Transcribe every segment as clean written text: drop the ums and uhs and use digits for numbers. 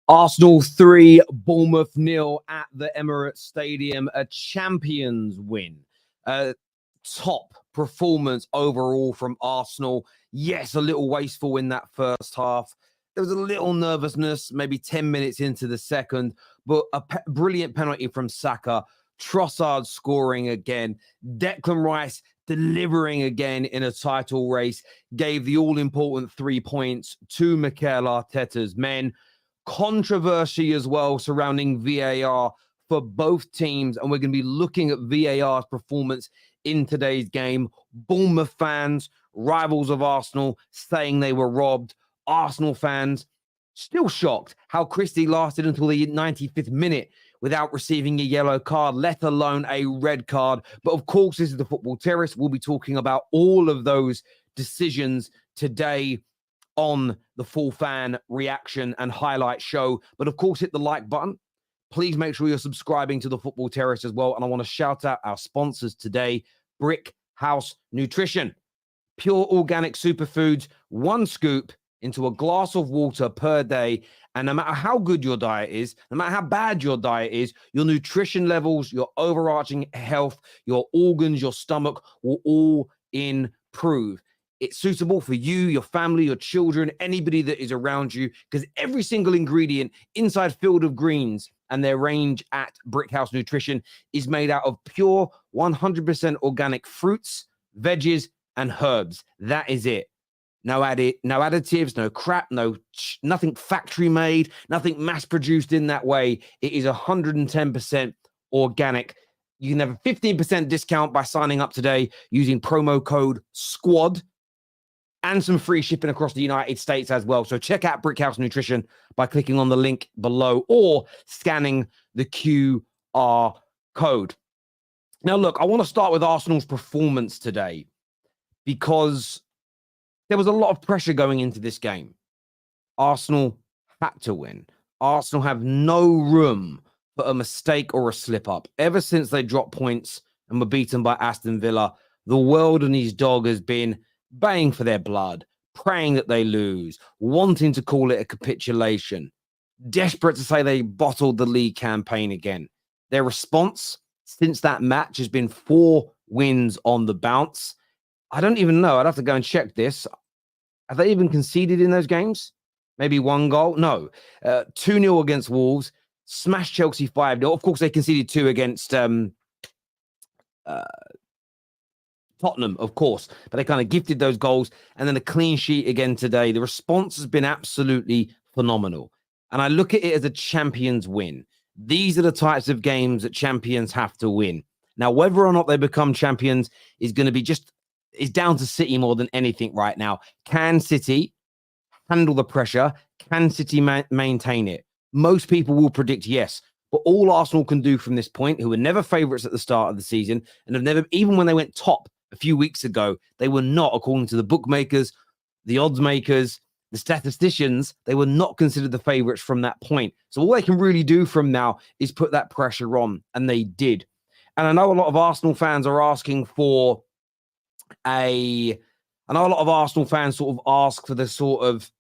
Arsenal 3, Bournemouth 0 at the Emirates Stadium. A champions win. Top performance overall from Arsenal. Yes, a little wasteful in that first half. There was a little nervousness, maybe 10 minutes into the second, but a brilliant penalty from Saka. Trossard scoring again. Declan Rice delivering again in a title race. Gave the all-important 3 points to Mikel Arteta's men. Controversy as well surrounding VAR for both teams, and we're going to be looking at VAR's performance in today's game. Bournemouth fans, rivals of Arsenal, saying they were robbed. Arsenal fans still shocked how Christie lasted until the 95th minute without receiving a yellow card, let alone a red card. But of course, this is the Football Terrace. We'll be talking about all of those decisions today on the full fan reaction and highlight show. But of course, hit the like button. Please make sure you're subscribing to the Football Terrace as well. And I want to shout out our sponsors today, Brick House Nutrition. Pure organic superfoods, 1 scoop into a glass of water per day. And no matter how good your diet is, no matter how bad your diet is, your nutrition levels, your overarching health, your organs, your stomach will all improve. It's suitable for you, your family, your children, anybody that is around you, because every single ingredient inside Field of Greens and their range at Brickhouse Nutrition is made out of pure 100% organic fruits, veggies, and herbs. That is it. No additives, no crap, nothing factory made, nothing mass produced in that way. It is 110% organic. You can have a 15% discount by signing up today using promo code SQUAD. And some free shipping across the United States as well. So check out Brickhouse Nutrition by clicking on the link below or scanning the QR code. Now, look, I want to start with Arsenal's performance today because there was a lot of pressure going into this game. Arsenal had to win. Arsenal have no room for a mistake or a slip-up. Ever since they dropped points and were beaten by Aston Villa, the world and his dog has been baying for their blood, praying that they lose, wanting to call it a capitulation, desperate to say they bottled the league campaign again. Their response since that match has been 4 wins on the bounce. I don't even know. I'd have to go and check this. Have they even conceded in those games? Maybe 1 goal? No. 2-0 against Wolves, smashed Chelsea 5-0. Of course, they conceded 2 against Tottenham, of course, but they kind of gifted those goals, and then a clean sheet again today. The response has been absolutely phenomenal, and I look at it as a champions win. These are the types of games that champions have to win. Now, whether or not they become champions is going to be is down to City more than anything right now. Can City handle the pressure? Can City maintain it? Most people will predict yes. But all Arsenal can do from this point, who were never favourites at the start of the season and have never, even when they went top a few weeks ago, they were not, according to the bookmakers, the odds makers, the statisticians, they were not considered the favourites from that point. So all they can really do from now is put that pressure on, and they did. And I know a lot of Arsenal fans are asking for I know a lot of Arsenal fans sort of ask for the sort of,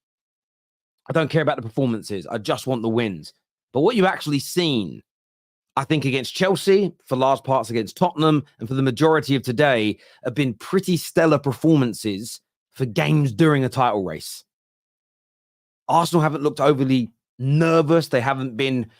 I don't care about the performances, I just want the wins. But what you've actually seen, I think, against Chelsea, for large parts against Tottenham, and for the majority of today, have been pretty stellar performances for games during a title race. Arsenal haven't looked overly nervous. They haven't been,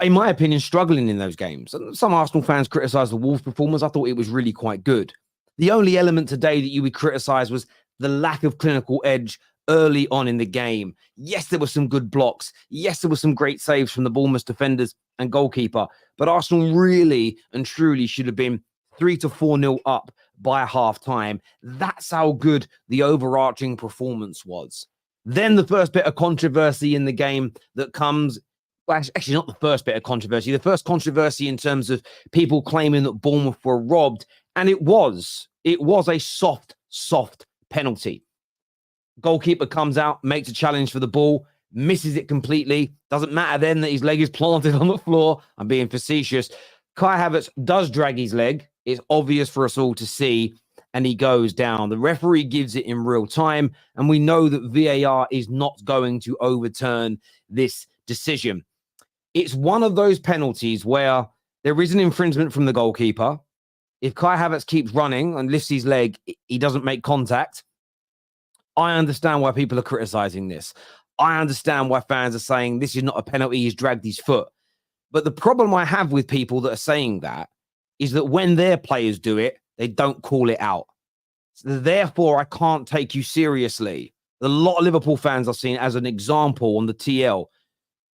in my opinion, struggling in those games. Some Arsenal fans criticised the Wolves' performance. I thought it was really quite good. The only element today that you would criticise was the lack of clinical edge early on in the game. Yes, there were some good blocks. Yes, there were some great saves from the Bournemouth defenders and goalkeeper. But Arsenal really and truly should have been 3 to 4-0 up by half-time. That's how good the overarching performance was. Then the first bit of controversy in the game that comes, well, actually not the first bit of controversy, the first controversy in terms of people claiming that Bournemouth were robbed. And it was a soft penalty. Goalkeeper comes out, makes a challenge for the ball, misses it completely. Doesn't matter then that his leg is planted on the floor. I'm being facetious. Kai Havertz does drag his leg. It's obvious for us all to see. and he goes down. The referee gives it in real time, and we know that VAR is not going to overturn this decision. It's one of those penalties where there is an infringement from the goalkeeper. If Kai Havertz keeps running and lifts his leg, he doesn't make contact. I understand why people are criticizing this. I understand why fans are saying this is not a penalty, he's dragged his foot. But the problem I have with people that are saying that is that when their players do it, they don't call it out. So therefore, I can't take you seriously. A lot of Liverpool fans I've seen as an example on the TL.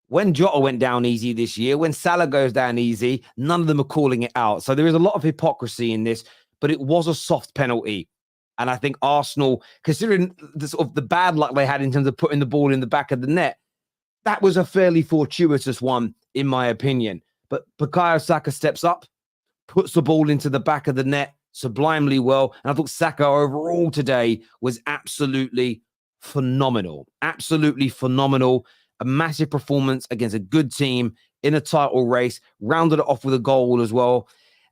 When Jota went down easy this year, when Salah goes down easy, none of them are calling it out. So there is a lot of hypocrisy in this, but it was a soft penalty. And I think Arsenal, considering the sort of the bad luck they had in terms of putting the ball in the back of the net, that was a fairly fortuitous one, in my opinion. But Bukayo Saka steps up, puts the ball into the back of the net sublimely well. And I thought Saka overall today was absolutely phenomenal. Absolutely phenomenal. A massive performance against a good team in a title race, rounded it off with a goal as well.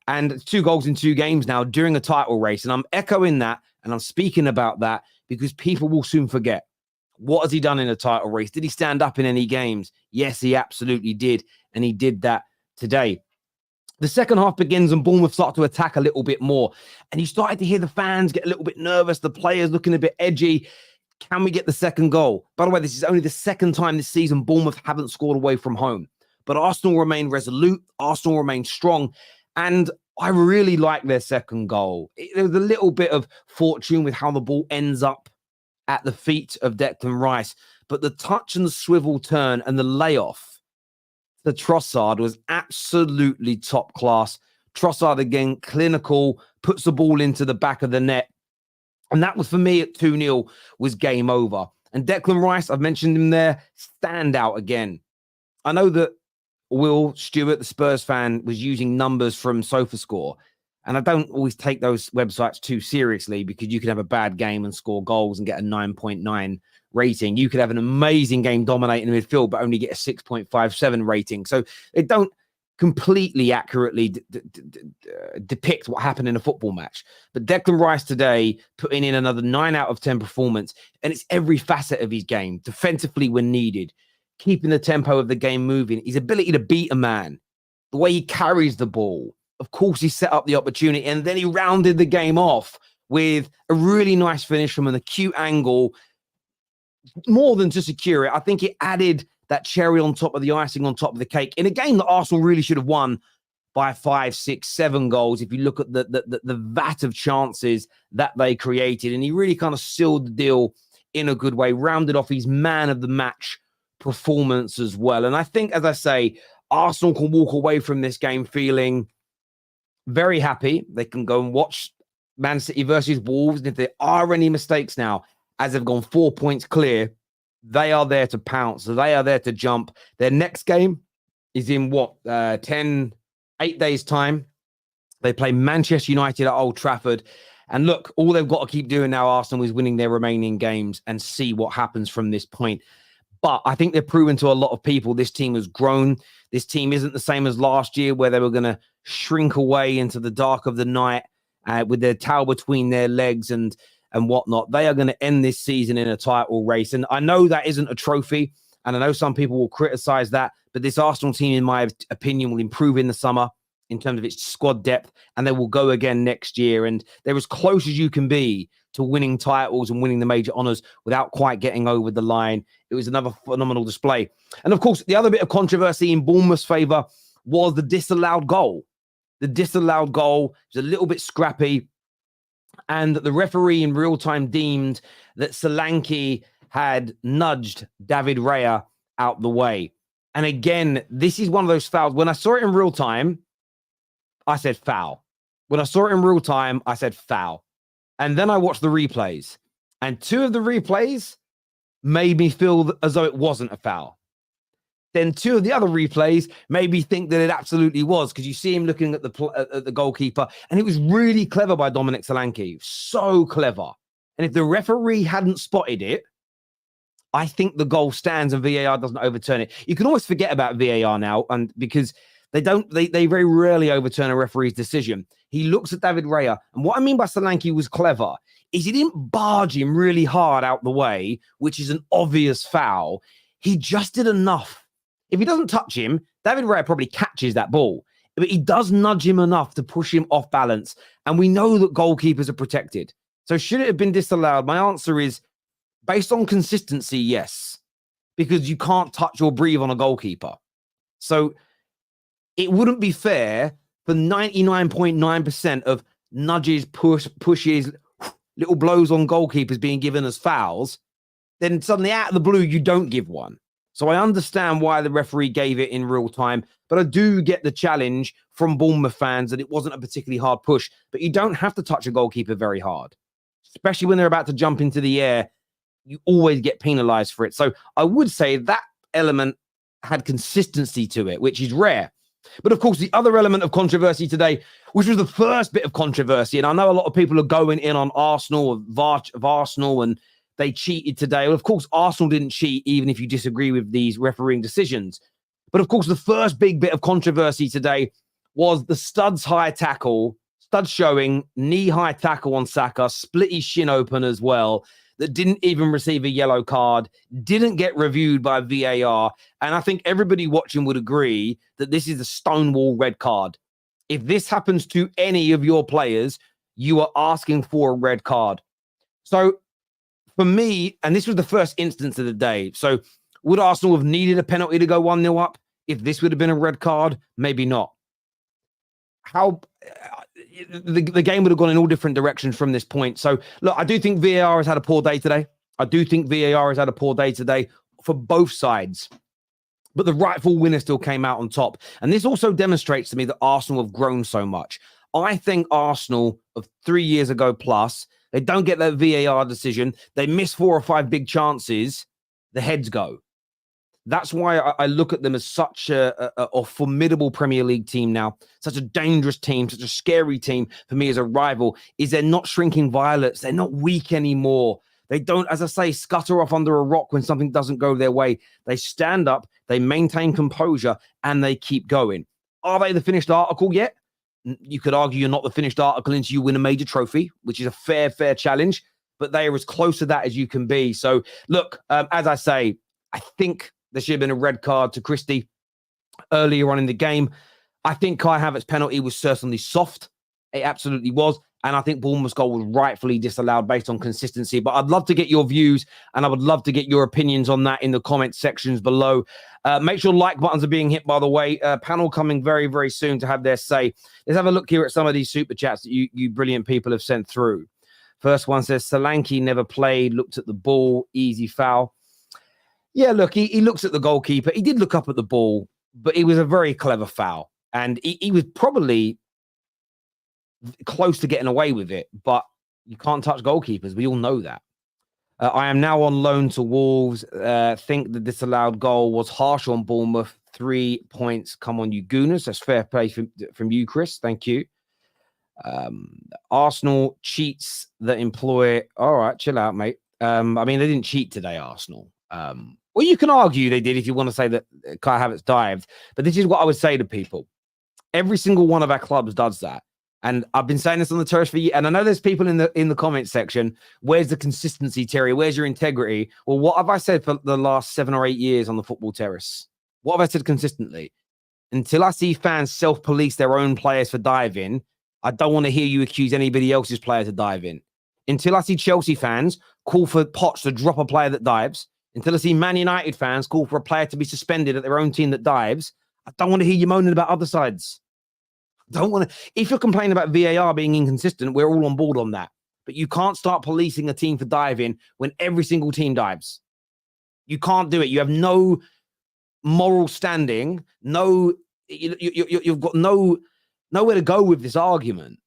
And 2 goals in 2 games now during a title race. And I'm echoing that and I'm speaking about that because people will soon forget. What has he done in a title race? Did he stand up in any games? Yes, he absolutely did. And he did that today. The second half begins and Bournemouth start to attack a little bit more. And you started to hear the fans get a little bit nervous, the players looking a bit edgy. Can we get the second goal? By the way, this is only the second time this season Bournemouth haven't scored away from home. But Arsenal remain resolute. Arsenal remain strong. And I really like their second goal. There was a little bit of fortune with how the ball ends up at the feet of Declan Rice. But the touch and the swivel turn and the layoff to Trossard was absolutely top class. Trossard, again, clinical, puts the ball into the back of the net. And that was, for me, at 2-0, was game over. And Declan Rice, I've mentioned him there, stand out again. I know that Will Stewart, the Spurs fan, was using numbers from SofaScore. And I don't always take those websites too seriously because you can have a bad game and score goals and get a 9.9 rating. You could have an amazing game dominating the midfield, but only get a 6.57 rating. So they don't completely accurately depict what happened in a football match. But Declan Rice today putting in another 9 out of 10 performance, and it's every facet of his game, defensively when needed, keeping the tempo of the game moving, his ability to beat a man, the way he carries the ball. Of course, he set up the opportunity, and then he rounded the game off with a really nice finish from an acute angle. More than to secure it, I think it added that cherry on top of the icing on top of the cake in a game that Arsenal really should have won by 5, 6, 7 goals. If you look at the vat of chances that they created, and he really kind of sealed the deal in a good way, rounded off his man of the match performance as well. And I think, as I say, Arsenal can walk away from this game feeling very happy. They can go and watch Man City versus Wolves. And if there are any mistakes now, as they've gone 4 points clear, they are there to pounce. So they are there to jump. Their next game is in 8 days' time. They play Manchester United at Old Trafford. And look, all they've got to keep doing now, Arsenal, is winning their remaining games and see what happens from this point. But I think they've proven to a lot of people this team has grown. This team isn't the same as last year where they were going to shrink away into the dark of the night with their tail between their legs and whatnot. They are going to end this season in a title race. And I know that isn't a trophy, and I know some people will criticize that, but this Arsenal team, in my opinion, will improve in the summer in terms of its squad depth, and they will go again next year. And they're as close as you can be to winning titles and winning the major honours without quite getting over the line. It was another phenomenal display. And of course, the other bit of controversy in Bournemouth's favour was the disallowed goal. The disallowed goal was a little bit scrappy, and the referee in real time deemed that Solanke had nudged David Raya out the way. And again, this is one of those fouls. When I saw it in real time, I said foul. When I saw it in real time, I said foul. And then I watched the replays. And 2 of the replays made me feel as though it wasn't a foul. Then 2 of the other replays made me think that it absolutely was, because you see him looking at the goalkeeper, and it was really clever by Dominic Solanke. So clever. And if the referee hadn't spotted it, I think the goal stands and VAR doesn't overturn it. You can always forget about VAR now, and because They very rarely overturn a referee's decision. He looks at David Raya, and what I mean by Solanke was clever is he didn't barge him really hard out the way, which is an obvious foul. He just did enough. If he doesn't touch him, David Raya probably catches that ball, but he does nudge him enough to push him off balance. And we know that goalkeepers are protected. So should it have been disallowed? My answer is, based on consistency, yes, because you can't touch or breathe on a goalkeeper. So it wouldn't be fair for 99.9% of nudges, pushes, little blows on goalkeepers being given as fouls. Then suddenly out of the blue, you don't give one. So I understand why the referee gave it in real time, but I do get the challenge from Bournemouth fans that it wasn't a particularly hard push, but you don't have to touch a goalkeeper very hard, especially when they're about to jump into the air. You always get penalized for it. So I would say that element had consistency to it, which is rare. But of course, the other element of controversy today, which was the first bit of controversy, and I know a lot of people are going in on Arsenal, of Arsenal, and they cheated today. Well, of course, Arsenal didn't cheat, even if you disagree with these refereeing decisions. But of course, the first big bit of controversy today was the Stud's high tackle, Stud showing knee-high tackle on Saka, split his shin open as well, that didn't even receive a yellow card, didn't get reviewed by VAR. And I think everybody watching would agree that this is a stonewall red card. If this happens to any of your players, you are asking for a red card. So for me, and this was the first instance of the day, so would Arsenal have needed a penalty to go 1-0 up? If this would have been a red card, maybe not. The game would have gone in all different directions from this point. So, look, I do think VAR has had a poor day today. For both sides. But the rightful winner still came out on top. And this also demonstrates to me that Arsenal have grown so much. I think Arsenal of 3 years ago plus, they don't get that VAR decision. They miss 4 or 5 big chances. The heads go. That's why I look at them as such a formidable Premier League team now, such a dangerous team, such a scary team for me as a rival, is they're not shrinking violets. They're not weak anymore. They don't, as I say, scutter off under a rock when something doesn't go their way. They stand up, they maintain composure, and they keep going. Are they the finished article yet? You could argue you're not the finished article until you win a major trophy, which is a fair challenge, but they are as close to that as you can be. So, look, as I say, I think there should have been a red card to Christie earlier on in the game. I think Kai Havertz's penalty was certainly soft. It absolutely was. And I think Bournemouth's goal was rightfully disallowed based on consistency. But I'd love to get your views and I would love to get your opinions on that in the comment sections below. Make sure like buttons are being hit, by the way. Panel coming very soon to have their say. Let's have a look here at some of these super chats that you brilliant people have sent through. First one says, Solanke never played, looked at the ball, easy foul. Yeah, look, he looks at the goalkeeper. He did look up at the ball, but it was a very clever foul. And he was probably close to getting away with it, but you can't touch goalkeepers. We all know that. I am now on loan to Wolves. Think the disallowed goal was harsh on Bournemouth. 3 points come on you, Gooners. That's fair play from you, Chris. Thank you. Arsenal cheats that employ... All right, chill out, mate. I mean, they didn't cheat today, Arsenal. Well, you can argue they did if you want to say that Kai Havertz dived. But this is what I would say to people. Every single one of our clubs does that. And I've been saying this on the terrace for years. And I know there's people in the comment section. Where's the consistency, Terry? Where's your integrity? Well, what have I said for the last 7 or 8 years on the football terrace? What have I said consistently? Until I see fans self-police their own players for diving, I don't want to hear you accuse anybody else's player to dive in. Until I see Chelsea fans call for Poch to drop a player that dives, until I see Man United fans call for a player to be suspended at their own team that dives, I don't want to hear you moaning about other sides. Don't want to. If you're complaining about VAR being inconsistent, we're all on board on that. But you can't start policing a team for diving when every single team dives. You can't do it. You have no moral standing. You've got nowhere to go with this argument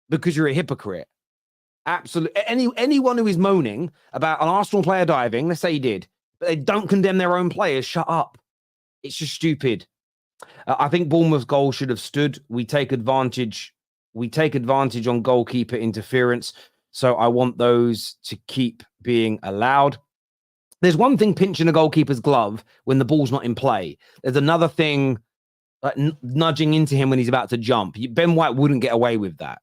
because you're a hypocrite. Absolutely. Anyone who is moaning about an Arsenal player diving, let's say he did, but they don't condemn their own players, shut up. It's just stupid. I think Bournemouth's goal should have stood. We take advantage on goalkeeper interference. So I want those to keep being allowed. There's one thing pinching a goalkeeper's glove when the ball's not in play. There's another thing like nudging into him when he's about to jump. Ben White wouldn't get away with that.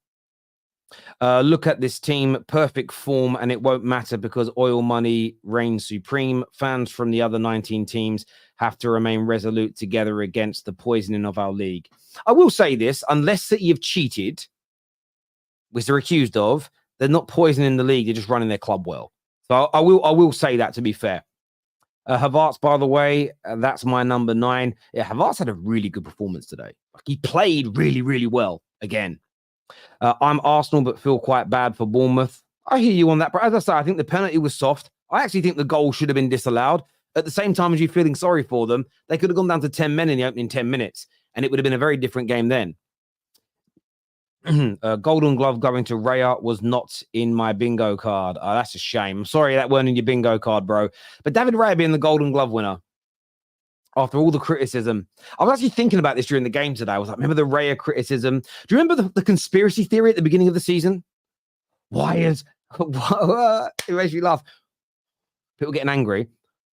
Look at this team, perfect form, and it won't matter because oil money reigns supreme. Fans from the other 19 teams have to remain resolute together against the poisoning of our league. I will say this, unless City have cheated, which they're accused of, they're not poisoning the league, they're just running their club well. So I will say that, to be fair. Havertz, by the way, that's my number 9. Yeah, Havertz had a really good performance today. Like, he played really, really well again. I'm Arsenal, but feel quite bad for Bournemouth. I hear you on that, but as I say, I think the penalty was soft. I actually think the goal should have been disallowed. At the same time as you feeling sorry for them, they could have gone down to 10 men in the opening 10 minutes, and it would have been a very different game then. Golden glove going to Raya was not in my bingo card. Oh, that's a shame. I'm sorry that weren't in your bingo card, bro. But David Raya being the golden glove winner, after all the criticism, I was actually thinking about this during the game today. I was like, remember the Raya criticism? Do you remember the conspiracy theory at the beginning of the season? Why is... it makes me laugh. People getting angry.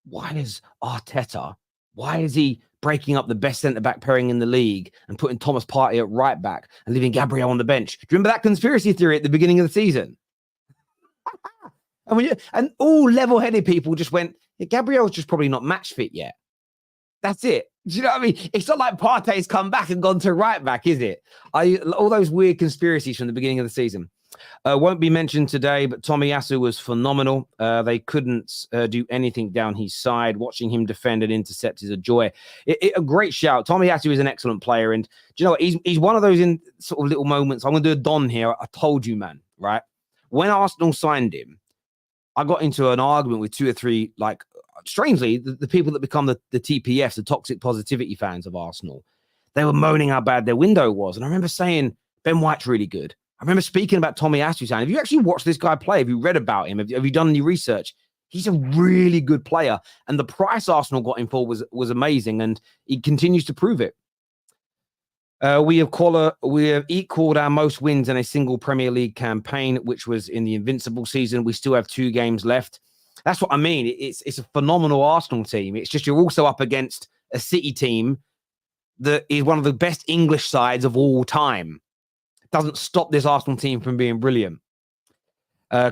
Why is Arteta... Why is he breaking up the best centre-back pairing in the league and putting Thomas Partey at right back and leaving Gabriel on the bench? Do you remember that conspiracy theory at the beginning of the season? And all level-headed people just went, yeah, Gabriel's just probably not match fit yet. That's it. Do you know what I mean? It's not like Partey's come back and gone to right back, is it? All those weird conspiracies from the beginning of the season. Won't be mentioned today, but Tomiyasu was phenomenal. They couldn't do anything down his side. Watching him defend and intercept is a joy. A great shout. Tomiyasu is an excellent player. And do you know what? He's one of those in sort of little moments. I'm going to do a Don here. I told you, man, right? When Arsenal signed him, I got into an argument with 2 or 3, like, strangely, the people that become the TPFs, the toxic positivity fans of Arsenal, they were moaning how bad their window was. And I remember saying, Ben White's really good. I remember speaking about Tomiyasu saying, have you actually watched this guy play? Have you read about him? Have you done any research? He's a really good player. And the price Arsenal got him for was amazing. And he continues to prove it. We have equaled our most wins in a single Premier League campaign, which was in the Invincible season. We still have 2 games left. That's what I mean. It's a phenomenal Arsenal team. It's just you're also up against a City team that is one of the best English sides of all time. It doesn't stop this Arsenal team from being brilliant.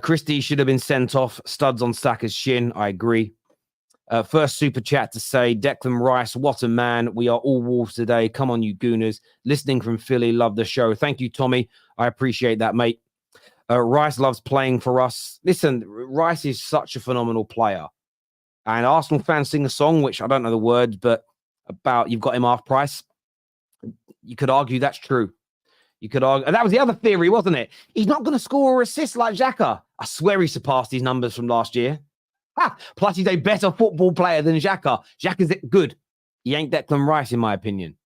Christie should have been sent off. Studs on Saka's shin. I agree. First super chat to say, Declan Rice, what a man. We are all Wolves today. Come on, you Gooners. Listening from Philly. Love the show. Thank you, Tommy. I appreciate that, mate. Rice loves playing for us. Listen, Rice is such a phenomenal player. And Arsenal fans sing a song, which I don't know the words, but about you've got him half price. You could argue that's true. You could argue. And that was the other theory, wasn't it? He's not going to score or assist like Xhaka. I swear he surpassed his numbers from last year. Plus, he's a better football player than Xhaka. Xhaka's good. He ain't Declan Rice, in my opinion.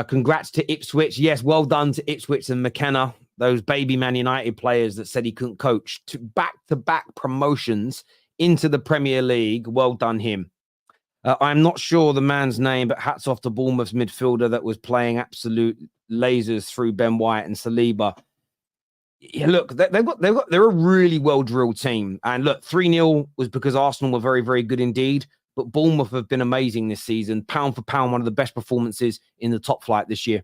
Congrats to Ipswich. Yes, well done to Ipswich and McKenna. Those baby Man United players that said he couldn't coach. Back-to-back promotions into the Premier League. Well done him. I'm not sure the man's name, but hats off to Bournemouth's midfielder that was playing absolute lasers through Ben White and Saliba. Yeah, look, they're a really well-drilled team. And look, 3-0 was because Arsenal were very, very good indeed. But Bournemouth have been amazing this season. Pound for pound, one of the best performances in the top flight this year.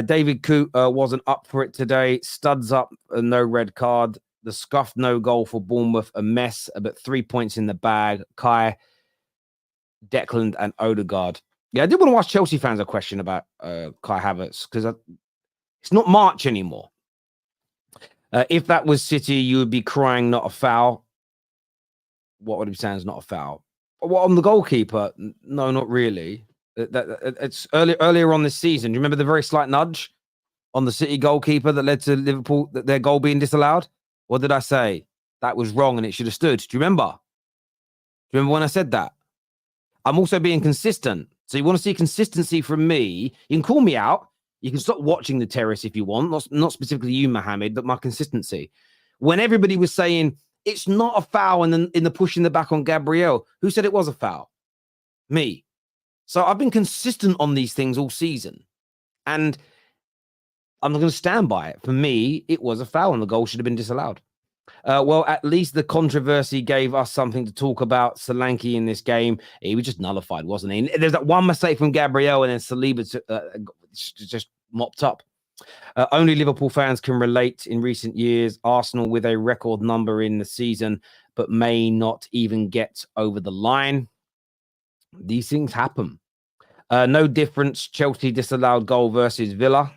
David Coote wasn't up for it today. Studs up, no red card. The scuffed no goal for Bournemouth, a mess, but 3 points in the bag. Kai, Declan, and Odegaard. Yeah, I did want to ask Chelsea fans a question about Kai Havertz, because it's not March anymore. If that was City, you would be crying not a foul. What would he be saying is not a foul? Well, on the goalkeeper, no, not really. It's earlier on this season. Do you remember the very slight nudge on the City goalkeeper that led to Liverpool, their goal being disallowed? What did I say? That was wrong and it should have stood. Do you remember? Do you remember when I said that? I'm also being consistent. So you want to see consistency from me? You can call me out. You can stop watching the terrace if you want. Not specifically you, Mohammed, but my consistency. When everybody was saying it's not a foul in the push in the back on Gabriel, who said it was a foul? Me. So I've been consistent on these things all season. And I'm not going to stand by it. For me, it was a foul and the goal should have been disallowed. Well, at least the controversy gave us something to talk about. Solanke in this game, he was just nullified, wasn't he? There's that one mistake from Gabriel, and then Saliba just mopped up. Only Liverpool fans can relate. In recent years, Arsenal with a record number in the season, but may not even get over the line. These things happen. No difference. Chelsea disallowed goal versus Villa.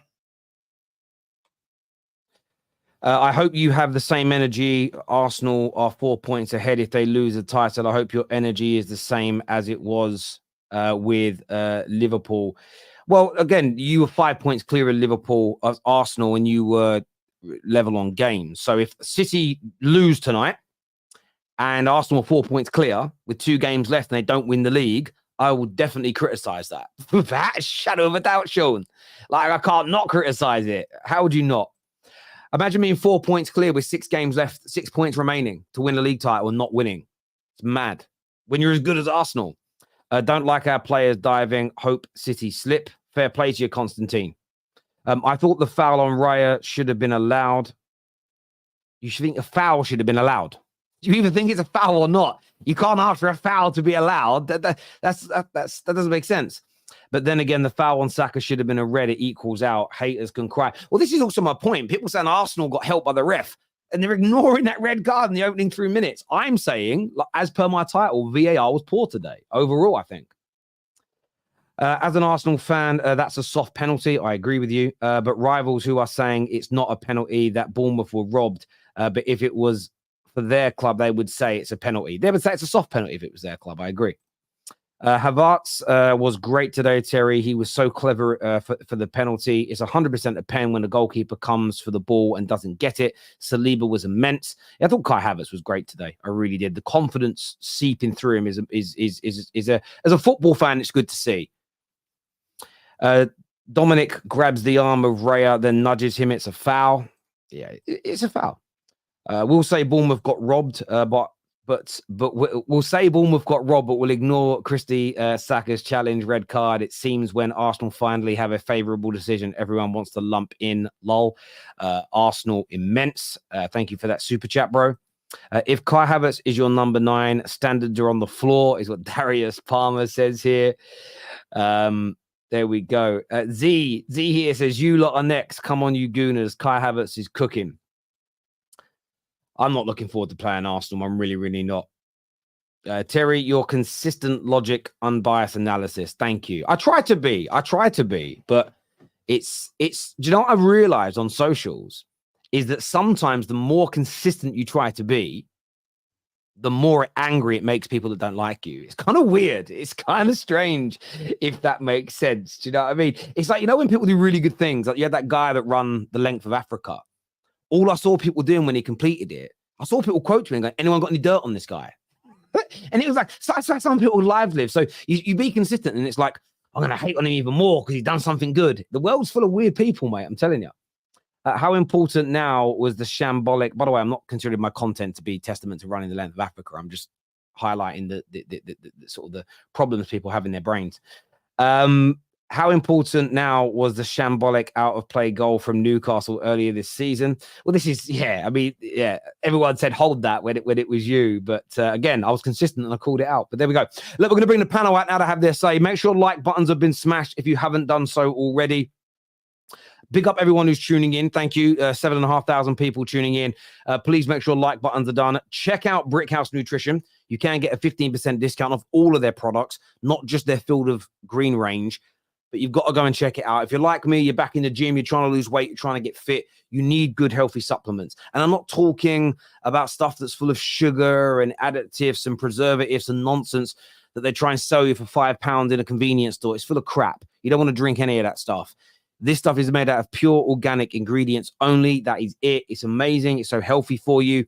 I hope you have the same energy. Arsenal are 4 points ahead if they lose the title. I hope your energy is the same as it was with Liverpool. Well, again, you were 5 points clear of Liverpool, of Arsenal, and you were level on games. So if City lose tonight and Arsenal are 4 points clear with 2 games left and they don't win the league, I will definitely criticize that. Without a shadow of a doubt, Sean. Like, I can't not criticize it. How would you not? Imagine being 4 points clear with 6 games left, 6 points remaining to win the league title and not winning. It's mad. When you're as good as Arsenal. Don't like our players diving. Hope City slip. Fair play to you, Constantine. I thought the foul on Raya should have been allowed. You should think a foul should have been allowed. Do you even think it's a foul or not? You can't ask for a foul to be allowed. That doesn't make sense. But then again, the foul on Saka should have been a red. It equals out. Haters can cry. Well, this is also my point. People saying Arsenal got helped by the ref, and they're ignoring that red card in the opening 3 minutes. I'm saying, as per my title, VAR was poor today. Overall, I think. As an Arsenal fan, that's a soft penalty. I agree with you. But rivals who are saying it's not a penalty, that Bournemouth were robbed. But if it was for their club, they would say it's a penalty. They would say it's a soft penalty if it was their club. I agree. Havertz was great today, Terry. He was so clever for the penalty. It's 100% a pen when the goalkeeper comes for the ball and doesn't get it. Saliba was immense. I thought Kai Havertz was great today. I really did. The confidence seeping through him is as a football fan, it's good to see. Dominic grabs the arm of Raya, then nudges him. It's a foul. Yeah, it's a foul. We'll say Bournemouth got robbed, but we'll say Bournemouth got robbed, but we'll ignore Christy Saka's challenge red card. It seems when Arsenal finally have a favourable decision, everyone wants to lump in lol. Arsenal immense. Thank you for that super chat, bro. If Kai Havertz is your number 9, standards are on the floor, is what Darius Palmer says here. There we go. Z here says, you lot are next. Come on, you gooners. Kai Havertz is cooking. I'm not looking forward to playing Arsenal. I'm really, really not. Terry, your consistent logic, unbiased analysis. Thank you. I try to be, but it's. Do you know what I've realized on socials is that sometimes the more consistent you try to be, the more angry it makes people that don't like you. It's kind of weird. It's kind of strange, if that makes sense. Do you know what I mean? It's like, you know, when people do really good things, like you had that guy that run the length of Africa. All I saw people doing when he completed it, I saw people quote to me and go, anyone got any dirt on this guy? And it was like, some people live live. So you be consistent, and it's like, I'm going to hate on him even more because he's done something good. The world's full of weird people, mate. I'm telling you. How important now was the shambolic? By the way, I'm not considering my content to be testament to running the length of Africa. I'm just highlighting the sort of the problems people have in their brains. How important now was the shambolic out of play goal from Newcastle earlier this season? Well, this is, everyone said hold that when it was you. But again, I was consistent and I called it out. But there we go. Look, we're going to bring the panel out now to have their say. Make sure like buttons have been smashed if you haven't done so already. Big up everyone who's tuning in. Thank you. 7,500 people tuning in. Please make sure like buttons are done. Check out Brickhouse Nutrition. You can get a 15% discount off all of their products, not just their Field of Green range. But you've got to go and check it out. If you're like me, you're back in the gym, you're trying to lose weight, you're trying to get fit, you need good, healthy supplements. And I'm not talking about stuff that's full of sugar and additives and preservatives and nonsense that they try and sell you for £5 in a convenience store. It's full of crap. You don't want to drink any of that stuff. This stuff is made out of pure organic ingredients only. That is it. It's amazing. It's so healthy for you.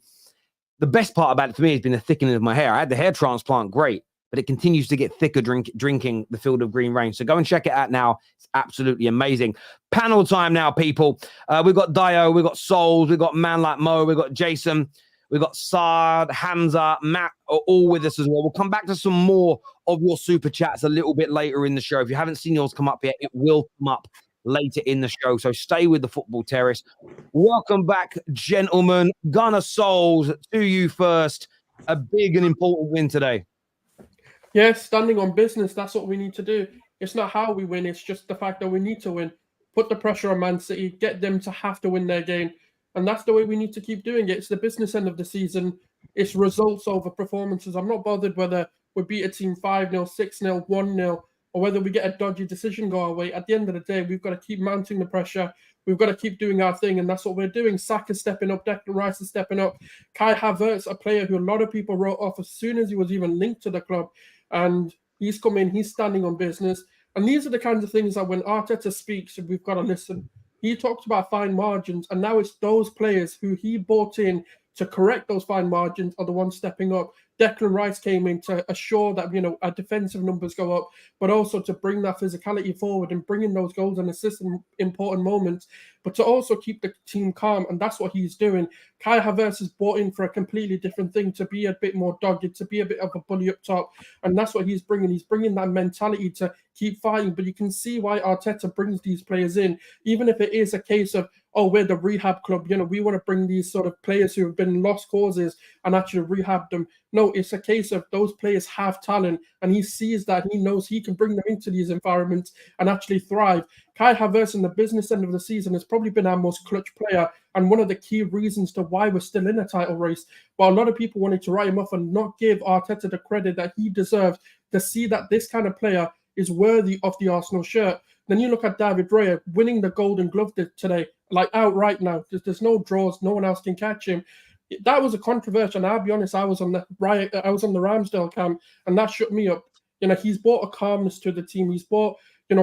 The best part about it for me has been the thickening of my hair. I had the hair transplant, great, but it continues to get thicker drinking the Field of Green range. So go and check it out now. It's absolutely amazing. Panel time now, people. We've got Dio, we've got Souls, we've got Man Like Mo, we've got Jason, we've got Saad, Hamza, Matt are all with us as well. We'll come back to some more of your super chats a little bit later in the show. If you haven't seen yours come up yet, it will come up later in the show. So stay with the Football Terrace. Welcome back, gentlemen. Gunner Souls, to you first. A big and important win today. Yeah, standing on business. That's what we need to do. It's not how we win. It's just the fact that we need to win. Put the pressure on Man City. Get them to have to win their game. And that's the way we need to keep doing it. It's the business end of the season. It's results over performances. I'm not bothered whether we beat a team 5-0, 6-0, 1-0, or whether we get a dodgy decision go our way. At the end of the day, we've got to keep mounting the pressure. We've got to keep doing our thing, and that's what we're doing. Saka's stepping up, Declan Rice is stepping up. Kai Havertz, a player who a lot of people wrote off as soon as he was even linked to the club, and he's come in, he's standing on business. And these are the kinds of things that when Arteta speaks, we've got to listen. He talked about fine margins, and now it's those players who he brought in to correct those fine margins are the ones stepping up. Declan Rice came in to assure that, our defensive numbers go up, but also to bring that physicality forward and bring in those goals and assists in important moments, but to also keep the team calm, and that's what he's doing. Kai Havertz is brought in for a completely different thing, to be a bit more dogged, to be a bit of a bully up top, and that's what he's bringing. He's bringing that mentality to keep fighting, but you can see why Arteta brings these players in, even if it is a case of, oh, we're the rehab club, we want to bring these sort of players who have been lost causes and actually rehab them. No, it's a case of those players have talent, and he sees that, he knows he can bring them into these environments and actually thrive. Kai Havertz in the business end of the season has probably been our most clutch player and one of the key reasons to why we're still in a title race. But a lot of people wanted to write him off and not give Arteta the credit that he deserves, to see that this kind of player is worthy of the Arsenal shirt. Then you look at David Raya winning the Golden Glove today, like outright now. There's no draws, no one else can catch him. That was a controversial, and I'll be honest, I was on the Ramsdale camp, and that shut me up. He's brought a calmness to the team. He's brought,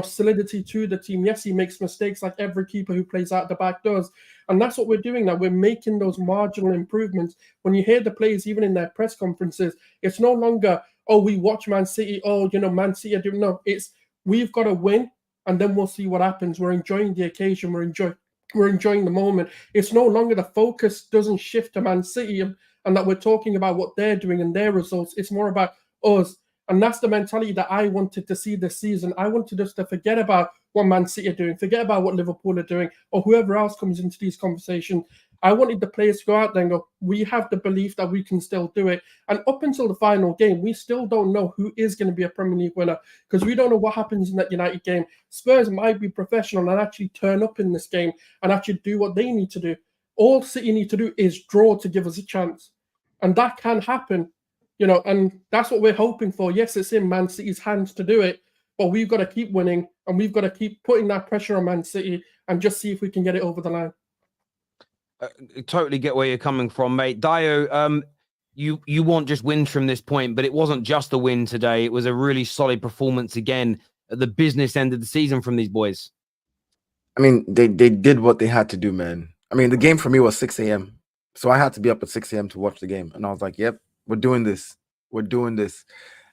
solidity to the team. Yes, he makes mistakes like every keeper who plays out the back does. And that's what we're doing now. We're making those marginal improvements. When you hear the players, even in their press conferences, it's no longer, oh, we watch Man City, Man City are doing, no, it's we've got to win, and then we'll see what happens. We're enjoying the occasion. We're enjoying the moment. It's no longer, the focus doesn't shift to Man City and that we're talking about what they're doing and their results. It's more about us. And that's the mentality that I wanted to see this season. I wanted us to forget about what Man City are doing, forget about what Liverpool are doing, or whoever else comes into these conversations. I wanted the players to go out there and go, we have the belief that we can still do it. And up until the final game, we still don't know who is going to be a Premier League winner, because we don't know what happens in that United game. Spurs might be professional and actually turn up in this game and actually do what they need to do. All City need to do is draw to give us a chance. And that can happen, and that's what we're hoping for. Yes, it's in Man City's hands to do it, but we've got to keep winning, and we've got to keep putting that pressure on Man City and just see if we can get it over the line. Totally get where you're coming from, mate. Dio, you want just wins from this point, but it wasn't just a win today. It was a really solid performance again at the business end of the season from these boys. I mean, they did what they had to do, man. I mean, the game for me was 6 a.m. So I had to be up at 6 a.m. to watch the game. And I was like, yep, we're doing this. We're doing this.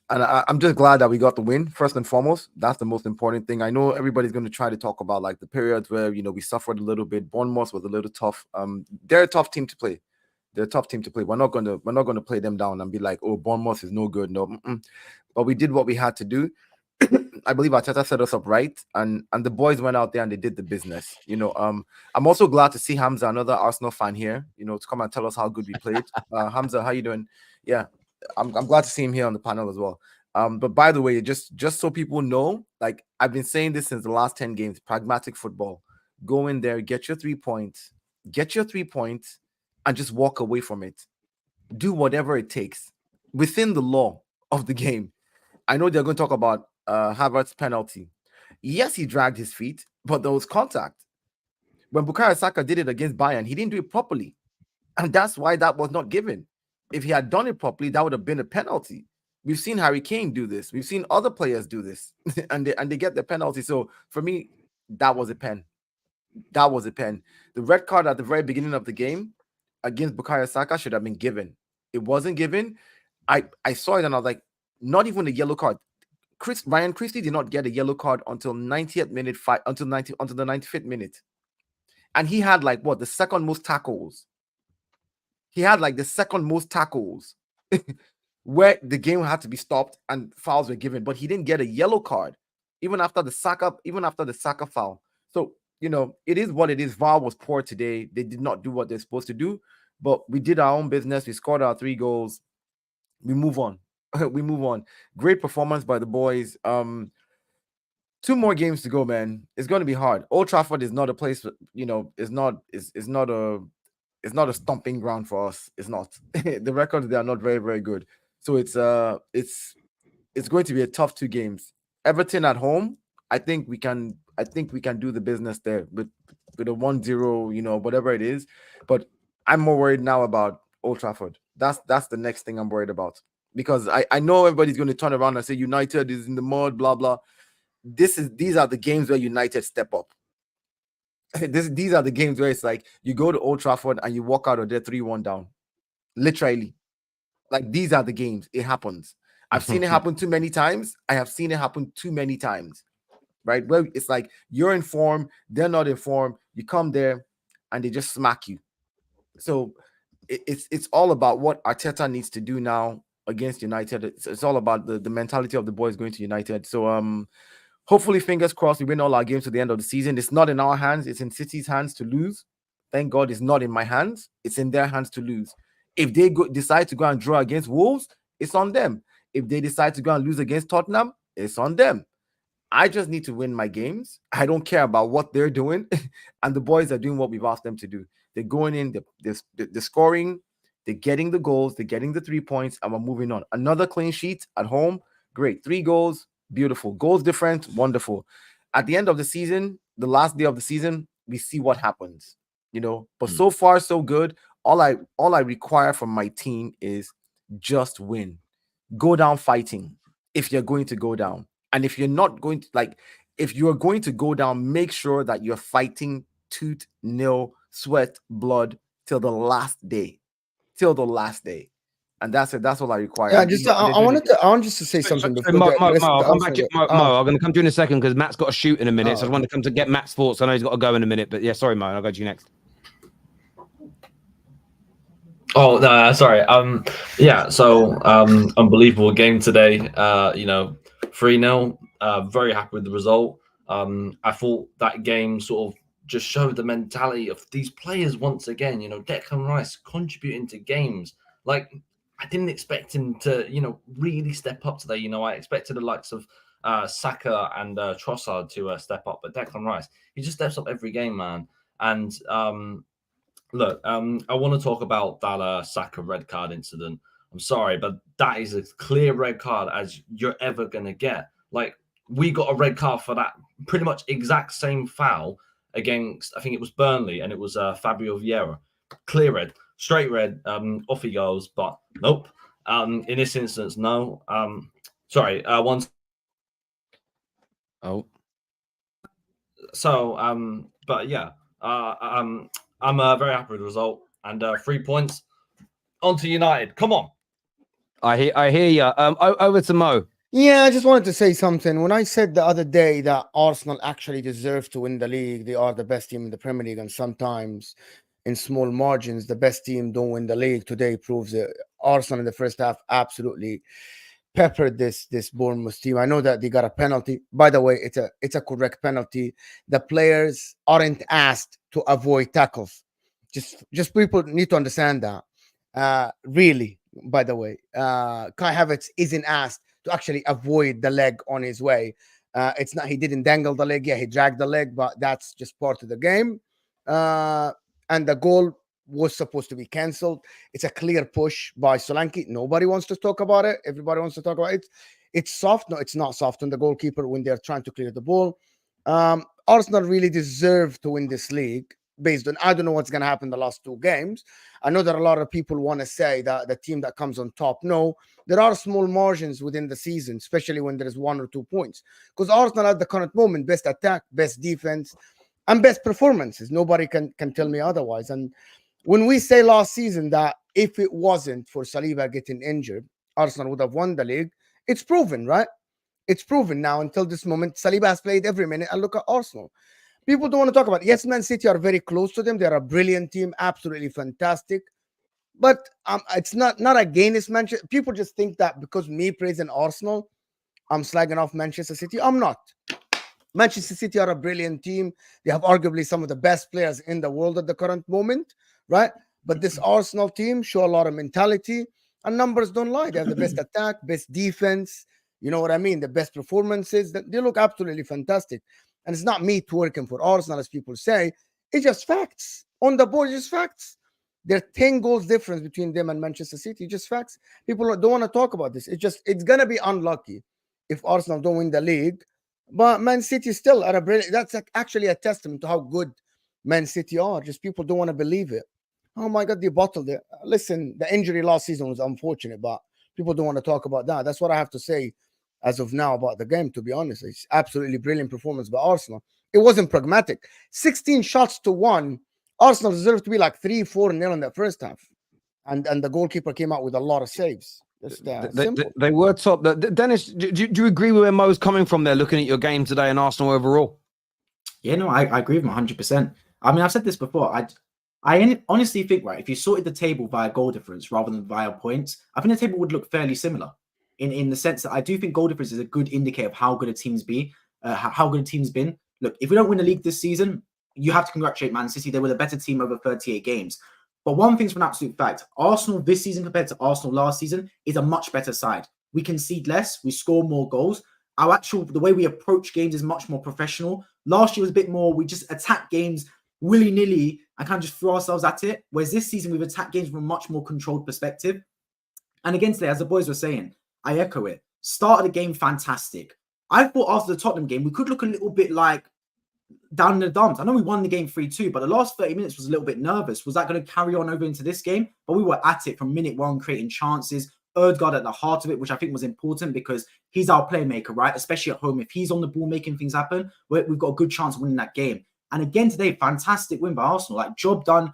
And I'm just glad that we got the win, first and foremost. That's the most important thing. I know everybody's going to try to talk about like the periods where, we suffered a little bit. Bournemouth was a little tough. They're a tough team to play. They're a tough team to play. We're not going to play them down and be like, oh, Bournemouth is no good. No. But we did what we had to do. I believe Arteta set us up right, and the boys went out there and they did the business. I'm also glad to see Hamza, another Arsenal fan here, to come and tell us how good we played. Hamza, how you doing? Yeah, I'm glad to see him here on the panel as well. But by the way, just so people know, like I've been saying this since the last 10 games, pragmatic football. Go in there, get your 3 points, and just walk away from it. Do whatever it takes within the law of the game. I know they're going to talk about Havertz penalty. Yes, he dragged his feet, but there was contact. When Bukayo Saka did it against Bayern, he didn't do it properly. And that's why that was not given. If he had done it properly, that would have been a penalty. We've seen Harry Kane do this. We've seen other players do this, and they get the penalty. So for me, that was a pen. That was a pen. The red card at the very beginning of the game against Bukayo Saka should have been given. It wasn't given. I saw it and I was like, not even a yellow card. Ryan Christie did not get a yellow card until 90th minute, until the 95th minute. And he had like the second most tackles. He had like the second most tackles where the game had to be stopped and fouls were given, but he didn't get a yellow card even after the Saka foul. So, it is what it is. VAR was poor today. They did not do what they're supposed to do, but we did our own business. We scored our 3 goals. We move on. We move on. Great performance by the boys. 2 more games to go, man. It's going to be hard. Old Trafford is not a place, it's not a stomping ground for us. It's not. The records, they are not very, very good. So it's going to be a tough 2 games. Everton at home, I think we can do the business there with a 1-0, whatever it is. But I'm more worried now about Old Trafford. That's the next thing I'm worried about, because I know everybody's going to turn around and say United is in the mud, blah blah. These are the games where United step up. These are the games where it's like you go to Old Trafford and you walk out of there 3-1 down. Literally. Like, these are the games. It happens. I've seen it happen too many times. I have seen it happen too many times. Right? Where it's like you're in form, they're not in form. You come there and they just smack you. So it's all about what Arteta needs to do now against United. It's all about the mentality of the boys going to United. So hopefully, fingers crossed, we win all our games to the end of the season. It's not in our hands. It's in City's hands to lose. Thank God it's not in my hands. It's in their hands to lose. If they decide to go and draw against Wolves, it's on them. If they decide to go and lose against Tottenham, it's on them. I just need to win my games. I don't care about what they're doing. And the boys are doing what we've asked them to do. They're going in, they're scoring, they're getting the goals, they're getting the 3 points, and we're moving on. Another clean sheet at home. Great. 3 goals. Beautiful. Goals different. Wonderful. At the end of the season, the last day of the season, we see what happens. But so far, so good. All I require from my team is just win. Go down fighting if you're going to go down. And if you're not going to, if you're going to go down, make sure that you're fighting tooth, nail, sweat, blood till the last day. Till the last day. And that's it. That's all I require. Yeah, I want just to say something before Mo, I'll come back to Mo. I'm going to come to you in a second because Matt's got to shoot in a minute. So I want to come to get Matt's thoughts. I know he's got to go in a minute, but yeah, sorry, Mo. I'll go to you next. Oh, no, sorry. Yeah. So, unbelievable game today. 3-0. Very happy with the result. I thought that game sort of just showed the mentality of these players once again. Declan Rice contributing to games. Like, I didn't expect him to, really step up today. I expected the likes of Saka and Trossard to step up, but Declan Rice, he just steps up every game, man. And look, I want to talk about that Saka red card incident. I'm sorry, but that is as clear red card as you're ever going to get. Like, we got a red card for that pretty much exact same foul against, I think it was Burnley, and it was Fabio Vieira. Clear red, straight red, off he goes, but nope. In this instance, no. Sorry, once. Oh. So, but yeah, I'm very happy with the result, and 3 points on to United. Come on. I hear you. Over to Mo. Yeah, I just wanted to say something. When I said the other day that Arsenal actually deserve to win the league, they are the best team in the Premier League, and sometimes in small margins, the best team don't win the league. Today proves it. Arsenal in the first half absolutely peppered this Bournemouth team. I know that they got a penalty. By the way, it's a correct penalty. The players aren't asked to avoid tackles. Just people need to understand that. Really, by the way, Kai Havertz isn't asked to actually avoid the leg on his way. It's not, he didn't dangle the leg. Yeah, he dragged the leg, but that's just part of the game. And the goal was supposed to be cancelled. It's a clear push by Solanke. Nobody wants to talk about it. Everybody wants to talk about it. It's soft. No, it's not soft on the goalkeeper when they're trying to clear the ball. Arsenal really deserve to win this league based on, I don't know what's going to happen the last 2 games. I know that a lot of people want to say that the team that comes on top. No, there are small margins within the season, especially when there is 1 or 2 points. Because Arsenal at the current moment, best attack, best defense, and best performances. Nobody can tell me otherwise. And when we say last season that if it wasn't for Saliba getting injured, Arsenal would have won the league, it's proven, right? It's proven now until this moment. Saliba has played every minute, and look at Arsenal. People don't want to talk about it. Yes, Man City are very close to them. They're a brilliant team, absolutely fantastic. But it's not against Manchester. People just think that because me praising Arsenal, I'm slagging off Manchester City. I'm not. Manchester City are a brilliant team. They have arguably some of the best players in the world at the current moment, right? But this Arsenal team show a lot of mentality, and numbers don't lie. They have the best attack, best defense. You know what I mean? The best performances. They look absolutely fantastic. And it's not me twerking for Arsenal, as people say. It's just facts. On the board, it's just facts. There are 10 goals difference between them and Manchester City. Just facts. People don't want to talk about this. It's going to be unlucky if Arsenal don't win the league. But Man City still are a brilliant. That's actually a testament to how good Man City are. Just people don't want to believe it. Oh my God, they bottled it. Listen, the injury last season was unfortunate, but people don't want to talk about that. That's what I have to say as of now about the game, to be honest. It's absolutely brilliant performance by Arsenal. It wasn't pragmatic. 16 shots to 1. Arsenal deserved to be like 3-4-0 in the first half. And the goalkeeper came out with a lot of saves. They were top. Deniz, do you agree with where Mo's coming from there, looking at your game today and Arsenal overall? Yeah, no, I agree with him 100%. I mean, I've said this before. I honestly think, right, if you sorted the table via goal difference rather than via points, I think the table would look fairly similar in the sense that I do think goal difference is a good indicator of how good a team's how good a team's been. Look, if we don't win the league this season, you have to congratulate Man City. They were the better team over 38 games. But one thing's an absolute fact. Arsenal this season compared to Arsenal last season is a much better side. We concede less. We score more goals. The way we approach games is much more professional. Last year was a bit more, we just attack games willy-nilly and kind of just throw ourselves at it. Whereas this season, we've attacked games from a much more controlled perspective. And again today, as the boys were saying, I echo it. Start of the game, fantastic. I thought after the Tottenham game, we could look a little bit like down in the dumps. I know we won the game 3-2, but the last 30 minutes was a little bit nervous. Was that going to carry on over into this game? But we were at it from minute one, creating chances. Odegaard at the heart of it, which I think was important because he's our playmaker, right? Especially at home. If he's on the ball making things happen, we've got a good chance of winning that game. And again today, fantastic win by Arsenal. Like, job done,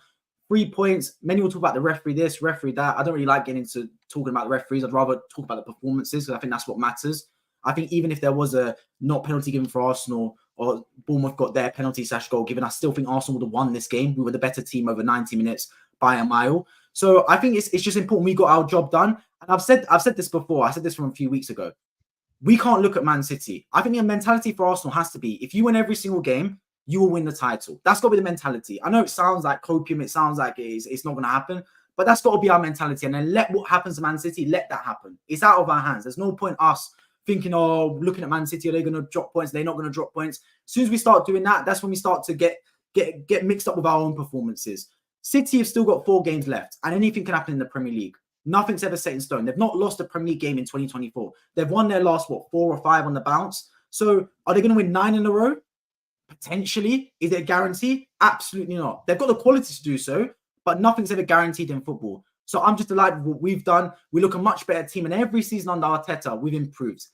3 points. Many will talk about the referee this, referee that. I don't really like getting into talking about the referees. I'd rather talk about the performances because I think that's what matters. I think even if there was a not penalty given for Arsenal or Bournemouth got their penalty/goal given, I still think Arsenal would have won this game. We were the better team over 90 minutes by a mile. So I think it's just important we got our job done. And I've said this before. I said this from a few weeks ago. We can't look at Man City. I think the mentality for Arsenal has to be, if you win every single game, you will win the title. That's got to be the mentality. I know it sounds like copium. It sounds like it's not going to happen. But that's got to be our mentality. And then let what happens to Man City, let that happen. It's out of our hands. There's no point us thinking, oh, looking at Man City, are they going to drop points? They're not going to drop points. As soon as we start doing that, that's when we start to get mixed up with our own performances. City have still got 4 games left, and anything can happen in the Premier League. Nothing's ever set in stone. They've not lost a Premier League game in 2024. They've won their last, 4 or 5 on the bounce. So are they going to win 9 in a row? Potentially. Is it a guarantee? Absolutely not. They've got the quality to do so, but nothing's ever guaranteed in football. So I'm just delighted with what we've done. We look a much better team, and every season under Arteta, we've improved.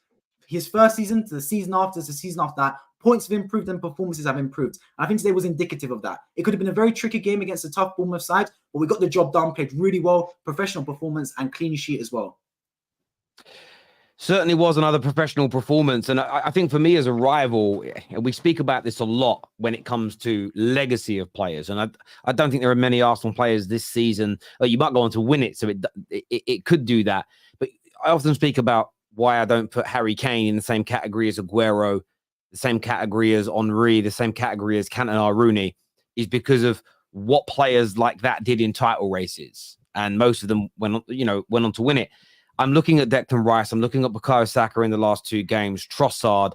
His first season to the season after, to the season after that, points have improved and performances have improved. And I think today was indicative of that. It could have been a very tricky game against a tough Bournemouth side, but we got the job done, played really well, professional performance and clean sheet as well. Certainly was another professional performance. And I think for me as a rival, we speak about this a lot when it comes to legacy of players. And I don't think there are many Arsenal players this season. You might go on to win it, so it could do that. But I often speak about why I don't put Harry Kane in the same category as Aguero, the same category as Henry, the same category as Cantona, Rooney, is because of what players like that did in title races. And most of them went on to win it. I'm looking at Declan Rice. I'm looking at Bukayo Saka in the last 2 games. Trossard.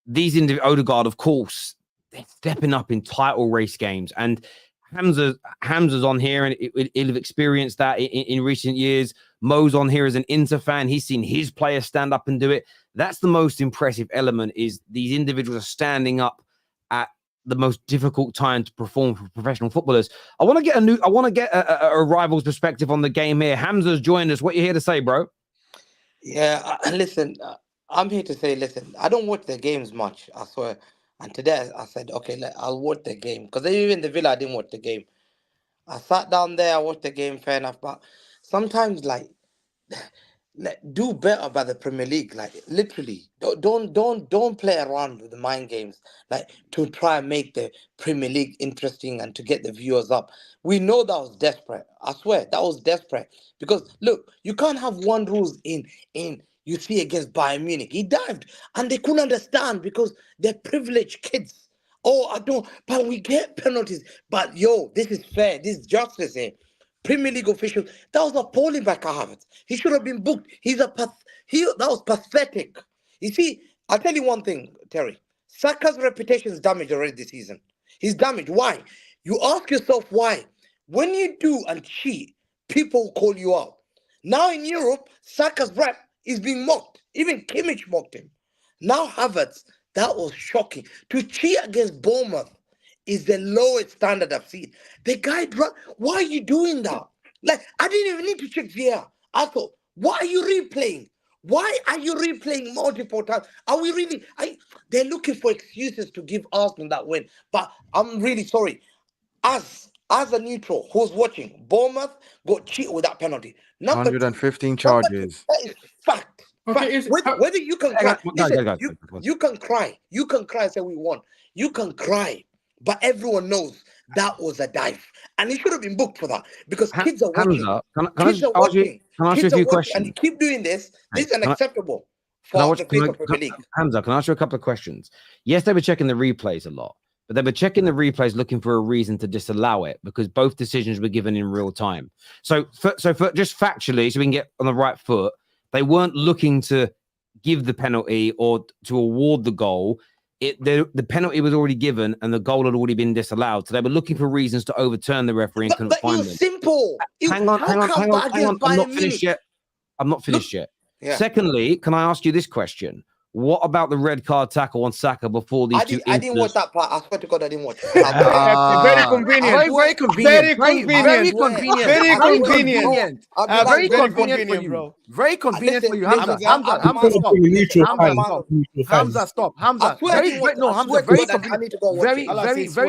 Odegaard, of course, they're stepping up in title race games. And Hamza's on here, and he'll have experienced that in recent years. Mo's on here as an Inter fan. He's seen his players stand up and do it. That's the most impressive element, is these individuals are standing up at the most difficult time to perform for professional footballers. I want to get a rival's perspective on the game here. Hamza's joined us. What you here to say, bro? Yeah, listen, I'm here to say, listen, I don't watch the games much, I swear. And today I said, okay, I'll watch the game. Because even the Villa, I didn't watch the game. I sat down there, I watched the game, fair enough. But sometimes, do better by the Premier League. Like literally, don't play around with the mind games. Like to try and make the Premier League interesting and to get the viewers up. We know that was desperate. I swear that was desperate because look, you can't have one rules in you see against Bayern Munich. He dived and they couldn't understand because they're privileged kids. Oh, I don't. But we get penalties. But yo, this is fair. This is justice here. Premier League official, that was appalling by Havertz. He should have been booked. That was pathetic. You see, I'll tell you one thing, Terry. Saka's reputation is damaged already this season. He's damaged. Why? You ask yourself why. When you do and cheat, people call you out. Now in Europe, Saka's rep is being mocked. Even Kimmich mocked him. Now Havertz, that was shocking. To cheat against Bournemouth is the lowest standard I've seen. The guy, why are you doing that? Like, I didn't even need to check VAR. I thought, why are you replaying? Why are you replaying multiple times? Are we really? They're looking for excuses to give Arsenal that win. But I'm really sorry. As a neutral who's watching, Bournemouth got cheated with that penalty. 115 charges. That is fact. Okay, Whether you can cry, you can cry. You can cry and say we won. You can cry. But everyone knows that was a dive. And he should have been booked for that. Because kids are watching. Hamza, can I ask you a few questions? And you keep doing this. This is unacceptable for the Premier League. Hamza, can I ask you a couple of questions? Yes, they were checking the replays a lot. But they were checking the replays looking for a reason to disallow it because both decisions were given in real time. So for just factually, so we can get on the right foot, they weren't looking to give the penalty or to award the goal. The penalty was already given and the goal had already been disallowed. So they were looking for reasons to overturn the referee and couldn't find them. But it's simple. Hang on. I'm not finished yet. Yeah. Secondly, can I ask you this question? What about the red card tackle on Saka before these two incidents? I didn't watch that part. I swear to God, I didn't watch it. Very convenient. Very convenient. Very convenient. Very convenient, bro. Very convenient for you, Hamza. Hamza, stop. Hamza, very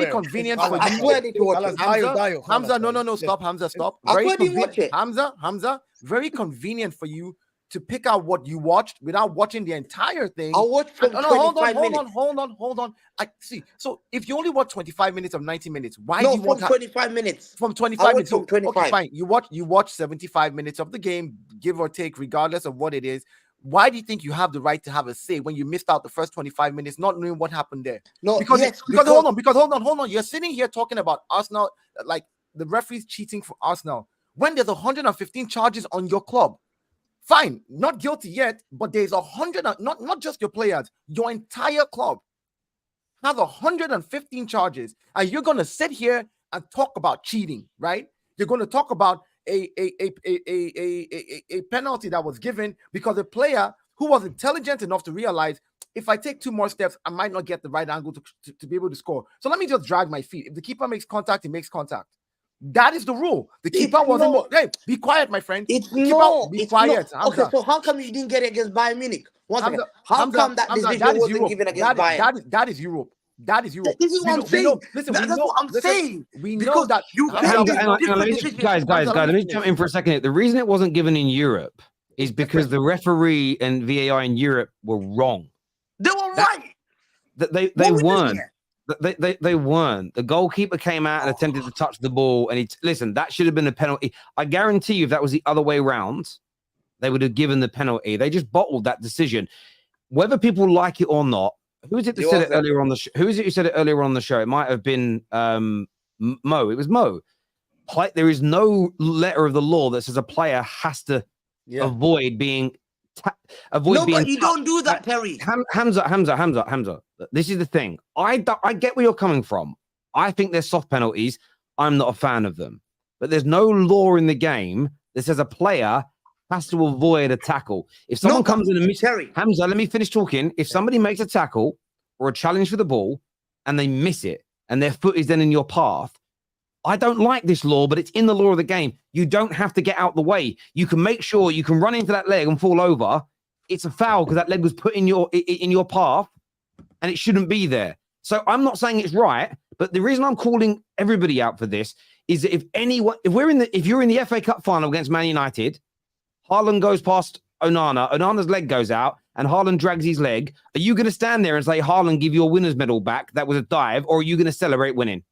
convenient for you. Hamza, no, stop. Hamza, stop. Very convenient. Hamza, very convenient for you to pick out what you watched without watching the entire thing. I'll watch from 25 minutes. Hold on. I see. So if you only watch 25 minutes of 90 minutes, why do you want 25 minutes? From 25 minutes. From 25. Okay, fine. You watch 75 minutes of the game, give or take, regardless of what it is. Why do you think you have the right to have a say when you missed out the first 25 minutes, not knowing what happened there? No, because hold on. You're sitting here talking about Arsenal, like the referees cheating for Arsenal, when there's 115 charges on your club. Fine, not guilty yet, but there's 100, not just your players, your entire club has 115 charges, and you're gonna sit here and talk about cheating, right? You're gonna talk about a penalty that was given because a player who was intelligent enough to realize if I take two more steps, I might not get the right angle to be able to score. So let me just drag my feet. If the keeper makes contact, he makes contact. That is the rule. The keeper wasn't. Hey, be quiet, my friend. Be quiet. Okay, so how come you didn't get it against Bayern Munich? How come that decision wasn't given against Bayern? That is Europe. That is Europe. This is what I'm saying. That's what I'm saying. We know that you guys. Let me jump in for a second. The reason it wasn't given in Europe is because the referee and VAR in Europe were wrong. They were right. They weren't. They weren't. The goalkeeper came out and attempted to touch the ball, and listen, that should have been a penalty. I guarantee you, if that was the other way around, they would have given the penalty. They just bottled that decision. Whether people like it or not, who is it that said it earlier on the show? Who is it who said it earlier on the show? It might have been Mo. It was Mo. There is no letter of the law that says a player has to avoid being. But you don't do that, Terry. Hamza. This is the thing. I get where you're coming from. I think there's soft penalties. I'm not a fan of them. But there's no law in the game that says a player has to avoid a tackle. If someone comes in and misses, Hamza, let me finish talking. If somebody makes a tackle or a challenge for the ball and they miss it and their foot is then in your path, I don't like this law, but it's in the law of the game. You don't have to get out the way. You can make sure you can run into that leg and fall over. It's a foul because that leg was put in your path and it shouldn't be there. So I'm not saying it's right, but the reason I'm calling everybody out for this is that if you're in the FA Cup final against Man United, Haaland goes past Onana. Onana's leg goes out and Haaland drags his leg. Are you going to stand there and say, Haaland, give your winner's medal back? That was a dive. Or are you going to celebrate winning?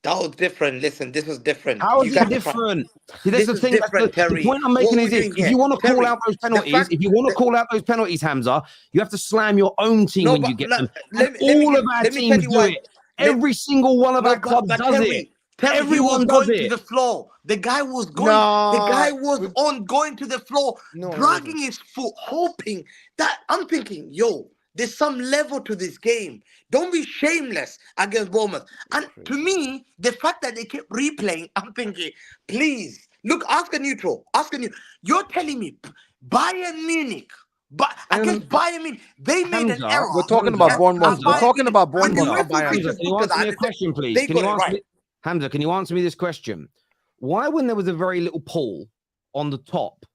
That was different. Listen, this was different. How You is guys it are different? See, that's This the is thing. different, The Terry. point I'm What making we're is this. doing If here, you want to call Terry, out those the penalties, fact if you want to that- call out those penalties, Hamza, you have to slam your own team No, when but you get let- them. let And me- let me all give- of our let me tell teams you do why. it. Every single one of our clubs does Terry, it. Terry, he Everyone was does going to it. the floor. The guy was going. The guy was on going to the floor, No, dragging his foot, hoping that. I'm thinking, yo, there's some level to this game. Don't be shameless against Bournemouth. And to me, the fact that they kept replaying, I'm thinking, please look, ask a neutral. Ask a neutral. You're telling me Bayern Munich. But against Bayern Munich, they made an Hamza, error. We're talking Hamza, about Bournemouth. We're Hamza, talking about And the Bournemouth, not UEFA Bayern. Hamza, officials can you looked at answer me that a and question, please? they Can got you it answer right. me, Hamza, can you answer me this question? Why, when there was a very little pull on the top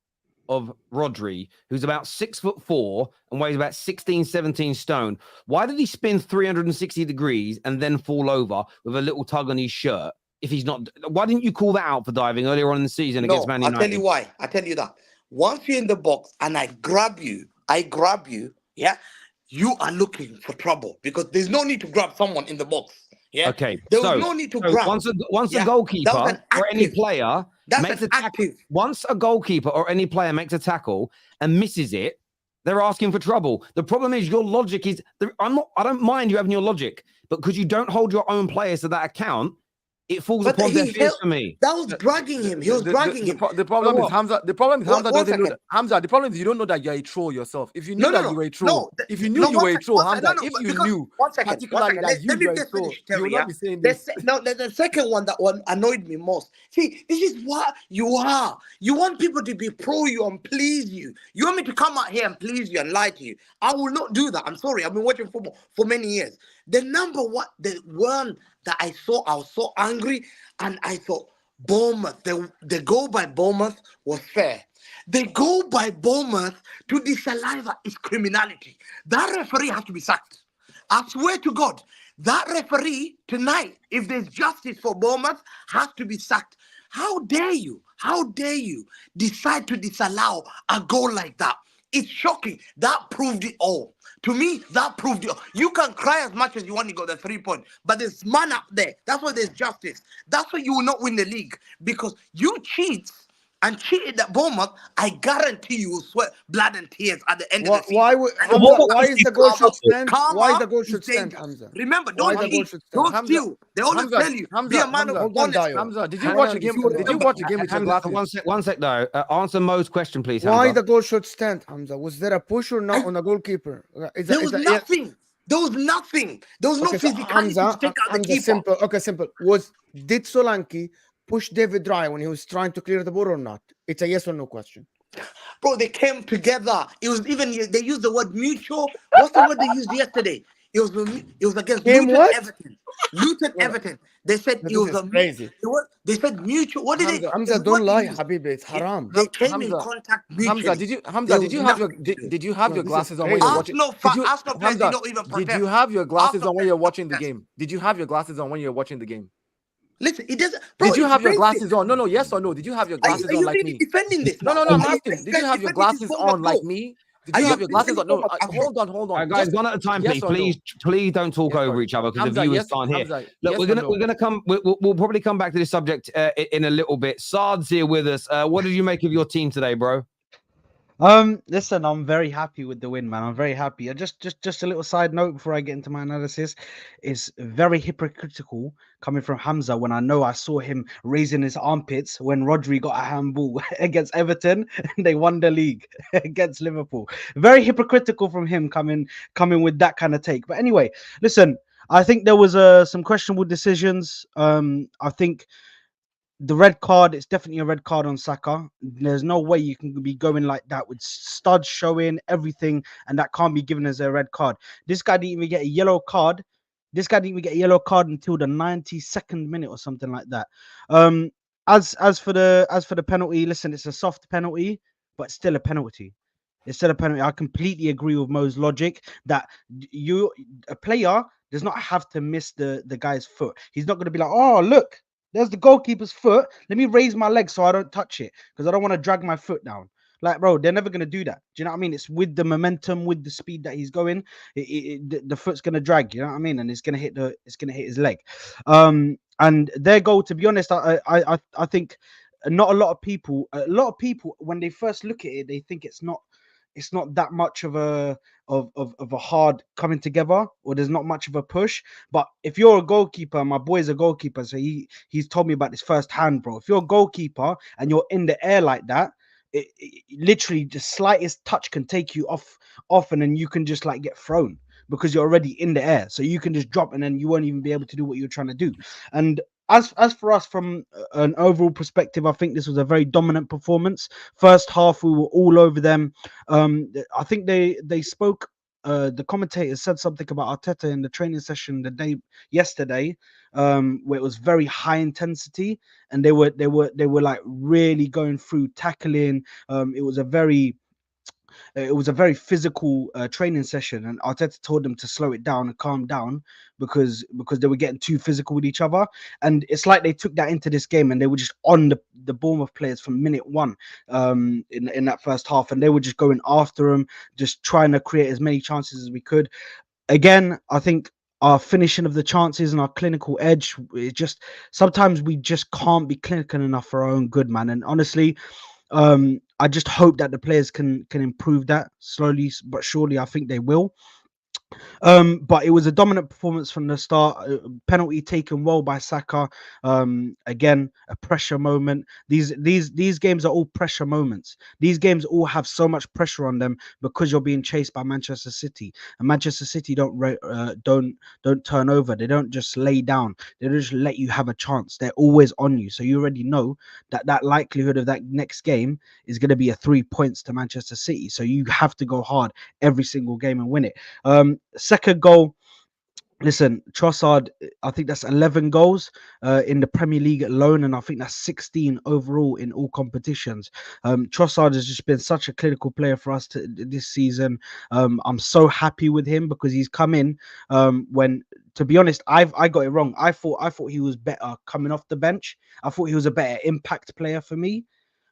of Rodri, who's about 6'4" and weighs about 16, 17 stone, why did he spin 360 degrees and then fall over with a little tug on his shirt? If he's not, why didn't you call that out for diving earlier on in the season against Man I'll United? tell you why. I tell you that. Once you're in the box and I grab you, yeah, you are looking for trouble because there's no need to grab someone in the box. Yeah. Okay, There was so, no need to so grab. once a Yeah, that was goalkeeper an or any active. player That's makes an a tackle, active. once a goalkeeper or any player makes a tackle and misses it, they're asking for trouble. The problem is your logic is I don't mind you having your logic, but because you don't hold your own players to that account, it falls But upon he deaf ears held, for me. that was dragging him. He was dragging him. The problem is what? Hamza. The problem is Hamza One doesn't know second. that. Hamza, the problem is you don't know that you're a troll yourself. If you knew No, that you were a troll, if you knew no, you one were a sec- troll, one sec- Hamza, no, no, if but you because- knew one second, particularly that let me you were a just troll, finish, you Terry. will Yeah? not be saying this. The second one that one annoyed me most. See, this is what you are. You want people to be pro you and please you. You want me to come out here and please you and lie to you. I will not do that. I'm sorry. I've been watching football for many years. The one that I saw, I was so angry, and I thought, Bournemouth, the goal by Bournemouth was fair. The goal by Bournemouth to disallow that is criminality. That referee has to be sacked. I swear to God, that referee tonight, if there's justice for Bournemouth, has to be sacked. How dare you? How dare you decide to disallow a goal like that? It's shocking. That proved it all. To me, that proved it all. You can cry as much as you want to go the 3 point, but there's man up there. That's why there's justice. That's why you will not win the league because you cheat and cheated at Bournemouth. I guarantee you will sweat blood and tears at the end of the season. Why is the goal should stand? Karma Why the goal is should stand, dangerous. Hamza? Remember, Why don't the goal cheat, should stand? don't Hamza, steal. They always Hamza, tell you, be a man of Hold on, honesty. Dio. Hamza, did you Hang watch on, the game? if you Did you watch the game with your Hamza, glasses? one sec though. Answer Mo's question, please, Why Hamza. the goal should stand, Hamza? Was there a push or not on the goalkeeper? There was nothing. There was nothing. There was no Okay, so physicality to take out the Hamza, keeper. simple. Okay, simple. Did Solanke push David Raya when he was trying to clear the ball or not? It's a yes or no question. Bro, they came together. It was even they used the word mutual. What's the word they used yesterday? It was against Came Luton what? Everton. Luton Everton. They said No, it was this a is crazy. they said mutual. What did they? Hamza, what don't they lie, use? Habibi. It's haram. They came in Hamza, contact mutually. Hamza, did you have your nothing to do. did you have No, your this is glasses on when crazy. you're watching? Arsenal players Hamza, did not even did protest. you have your glasses Arsenal on when you're players watching the protest. game? Did you have your glasses on when you're watching the game? Listen, it doesn't. Bro, Did you it's have your racist. glasses on? No, yes or no. Did you have your glasses Are on you like really me? defending this? No, now? I'm Are asking. you Did you guys have your defending glasses this Bournemouth on like goal? me? Did Are you you have your glasses on? defending No, Bournemouth goal? hold All on. right, guys, one at a time, yes please. or no? Please don't talk Yes or over each other because the Hamza, viewers yes, can't hear. Hamza, Look, yes we're or gonna no? we're gonna come. We'll probably come back to this subject in a little bit. Saad's here with us. What did you make of your team today, bro? Listen, I'm very happy with the win, man. I'm very happy. Just a little side note before I get into my analysis. It's very hypocritical coming from Hamza when I saw him raising his armpits when Rodri got a handball against Everton and they won the league against Liverpool. Very hypocritical from him coming with that kind of take. But anyway, listen, I think there was some questionable decisions. I think the red card, it's definitely a red card on Saka. There's no way you can be going like that with studs showing everything, and that can't be given as a red card. This guy didn't even get a yellow card. This guy didn't even get a yellow card until the 92nd minute or something like that. As for the penalty, listen, it's a soft penalty, but still a penalty. It's still a penalty. I completely agree with Mo's logic that a player does not have to miss the guy's foot. He's not going to be like, oh, look, there's the goalkeeper's foot. Let me raise my leg so I don't touch it because I don't want to drag my foot down. Like, bro, they're never gonna do that. Do you know what I mean? It's with the momentum, with the speed that he's going, the foot's gonna drag. You know what I mean? And it's gonna hit his leg. And their goal, to be honest, I think not a lot of people, when they first look at it, they think it's not that much of a hard coming together, or there's not much of a push. But if you're a goalkeeper, my boy's a goalkeeper, so he's told me about this firsthand, bro. If you're a goalkeeper and you're in the air like that, it literally the slightest touch can take you off, and then you can just like get thrown because you're already in the air. So you can just drop, and then you won't even be able to do what you're trying to do. And as for us, from an overall perspective, I think this was a very dominant performance. First half, we were all over them. I think they spoke. The commentators said something about Arteta in the training session yesterday, where it was very high intensity, and they were like really going through tackling. It was a very physical training session, and Arteta told them to slow it down and calm down because they were getting too physical with each other. And it's like they took that into this game, and they were just on the Bournemouth players from minute one in that first half, and they were just going after them, just trying to create as many chances as we could. Again, I think our finishing of the chances and our clinical edge, it just sometimes we just can't be clinical enough for our own good, man. And honestly, I just hope that the players can improve that slowly but surely. I think they will. But it was a dominant performance from the start. Penalty taken well by Saka. Again, a pressure moment. These games are all pressure moments. These games all have so much pressure on them because you're being chased by Manchester City. And Manchester City don't turn over. They don't just lay down. They don't just let you have a chance. They're always on you. So you already know that likelihood of that next game is going to be a 3 points to Manchester City. So you have to go hard every single game and win it. Second goal, listen, Trossard, I think that's 11 goals in the Premier League alone, and I think that's 16 overall in all competitions. Trossard has just been such a clinical player for us this season. I'm so happy with him because he's come in when, to be honest, I got it wrong. I thought he was better coming off the bench. I thought he was a better impact player for me.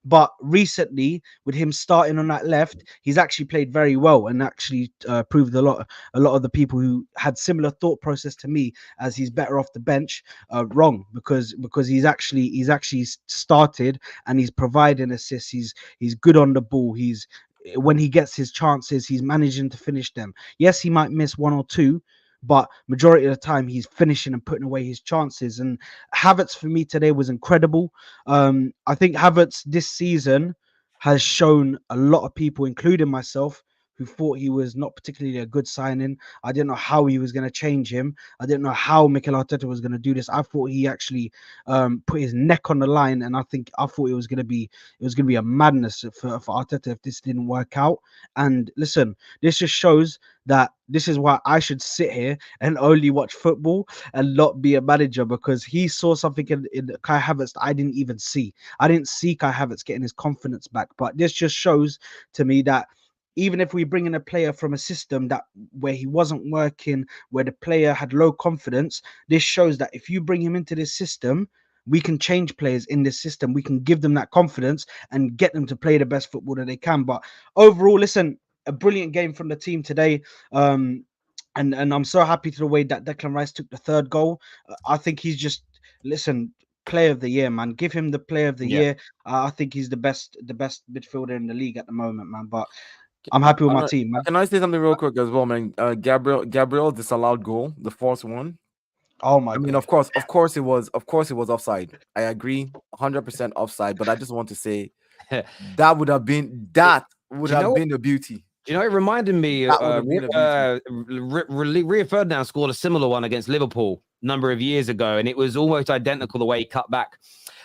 But recently, with him starting on that left, he's actually played very well and actually proved a lot of the people who had similar thought process to me as he's better off the bench wrong, because he's actually started and he's providing assists. He's good on the ball. When he gets his chances, he's managing to finish them. Yes, he might miss one or two, but majority of the time he's finishing and putting away his chances. And Havertz for me today was incredible. I think Havertz this season has shown a lot of people, including myself, who thought he was not particularly a good signing. I didn't know how he was going to change him. I didn't know how Mikel Arteta was going to do this. I thought he actually put his neck on the line, and I thought it was going to be a madness for Arteta if this didn't work out. And listen, this just shows that this is why I should sit here and only watch football and not be a manager, because he saw something in Kai Havertz that I didn't even see. I didn't see Kai Havertz getting his confidence back. But this just shows to me that even if we bring in a player from a system where he wasn't working, where the player had low confidence, this shows that if you bring him into this system, we can change players in this system. We can give them that confidence and get them to play the best football that they can. But overall, listen, a brilliant game from the team today. And I'm so happy to the way that Declan Rice took the third goal. I think he's just, listen, player of the year, man. Give him the player of the year. I think he's the best midfielder in the league at the moment, man. But I'm happy with my team, man. Can I say something real quick as well, man? Gabriel disallowed goal, the fourth one. Oh my! I mean, of course, it was offside. I agree, 100% offside. But I just want to say that would have been the beauty. You know, it reminded me Rio Ferdinand scored a similar one against Liverpool a number of years ago, and it was almost identical the way he cut back.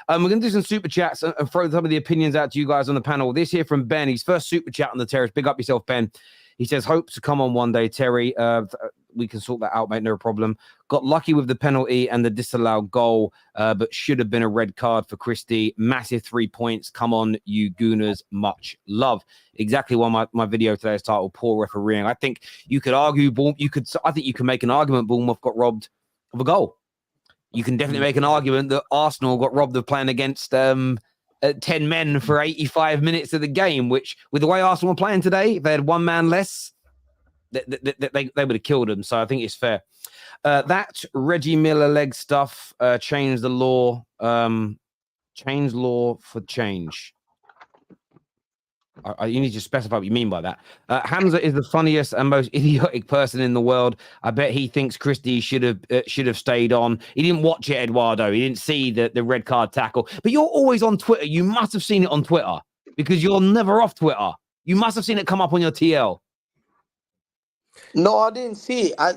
We're going to do some super chats and throw some of the opinions out to you guys on the panel. This here from Ben, his first super chat on the terrace. Big up yourself, Ben. He says, hope to come on one day, Terry. We can sort that out, mate. No problem. Got lucky with the penalty and the disallowed goal, but should have been a red card for Christie. Massive 3 points. Come on, you Gooners. Much love. Exactly why my video today is titled Poor Refereeing. I think you could argue, I think you can make an argument Bournemouth got robbed of a goal. You can definitely make an argument that Arsenal got robbed of playing against 10 men for 85 minutes of the game, which with the way Arsenal were playing today, if they had one man less, they would have killed them. So I think it's fair. That Reggie Miller leg stuff changed the law. Change law for change. You need to specify what you mean by that. Hamza is the funniest and most idiotic person in the world. I bet he thinks Christie should have stayed on. He didn't watch it, Eduardo. He didn't see the red card tackle. But you're always on Twitter. You must have seen it on Twitter because you're never off Twitter. You must have seen it come up on your TL. No, I didn't see. I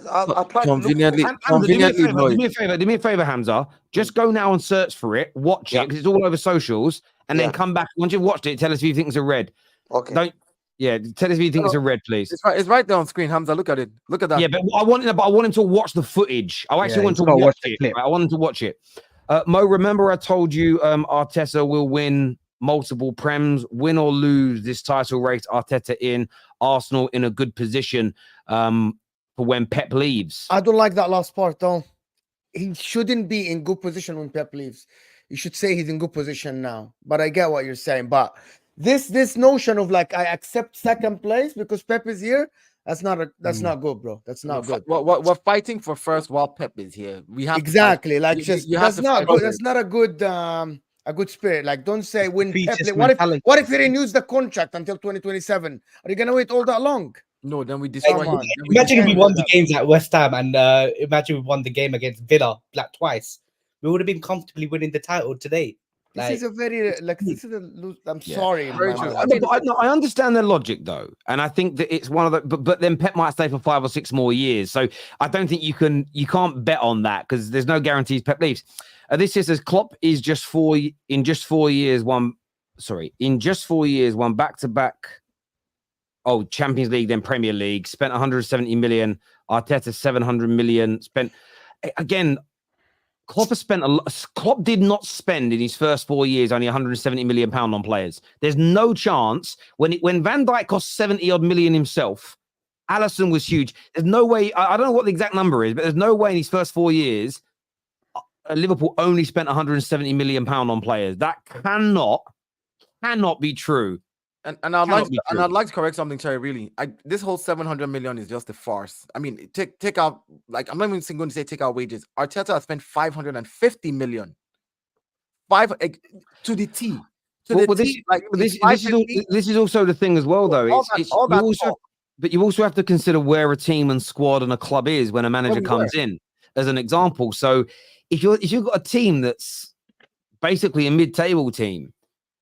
tried Conveniently, to look. Hamza, conveniently, do me a favor, Hamza. Just go now and search for it. Watch it because it's all over socials, and then come back once you've watched it. Tell us if you think it's a red. Okay. Tell us if you think it's a red, please. It's right there on screen, Hamza. Look at it. Look at that. Yeah, but I want him to watch the footage. I actually want to watch it. Right? I want him to watch it. Mo, remember I told you Arteta will win multiple Prems, win or lose this title race. Arteta in, Arsenal in a good position for when Pep leaves. I don't like that last part though. He shouldn't be in good position when Pep leaves. You should say he's in good position now. But I get what you're saying. But this notion of like I accept second place because Pep is here, that's not good, bro. That's not good. We're fighting for first while Pep is here. We have exactly like that's not good. It. That's not a good spirit. Like don't say when Pep. What if he renews the contract until 2027? Are you gonna wait all that long? No, then we destroy him. Imagine if we won the games at West Ham and imagine we won the game against Villa like twice. We would have been comfortably winning the title today. This is a very I'm sorry. I understand their logic though, and I think that it's one of the. But then Pep might stay for 5 or 6 more years, so I don't think you can't bet on that because there's no guarantees Pep leaves. This here says Klopp is in just 4 years won back-to-back. Oh, Champions League, then Premier League. Spent 170 million. Arteta 700 million. Spent again. Klopp has spent a lot. Klopp did not spend in his first 4 years only 170 million pound on players. There's no chance when Van Dijk cost 70 odd million himself. Alisson was huge. There's no way. I don't know what the exact number is, but there's no way in his first 4 years Liverpool only spent 170 million pound on players. That cannot be true. And I'd like to correct something, Terry. Really, this whole 700 million is just a farce. I mean, take out I'm not even going to say take out wages. Arteta has spent 550 million, to the T. This is also the thing as well, though. But you also have to consider where a team and squad and a club is when a manager comes in, as an example. So if you've got a team that's basically a mid-table team,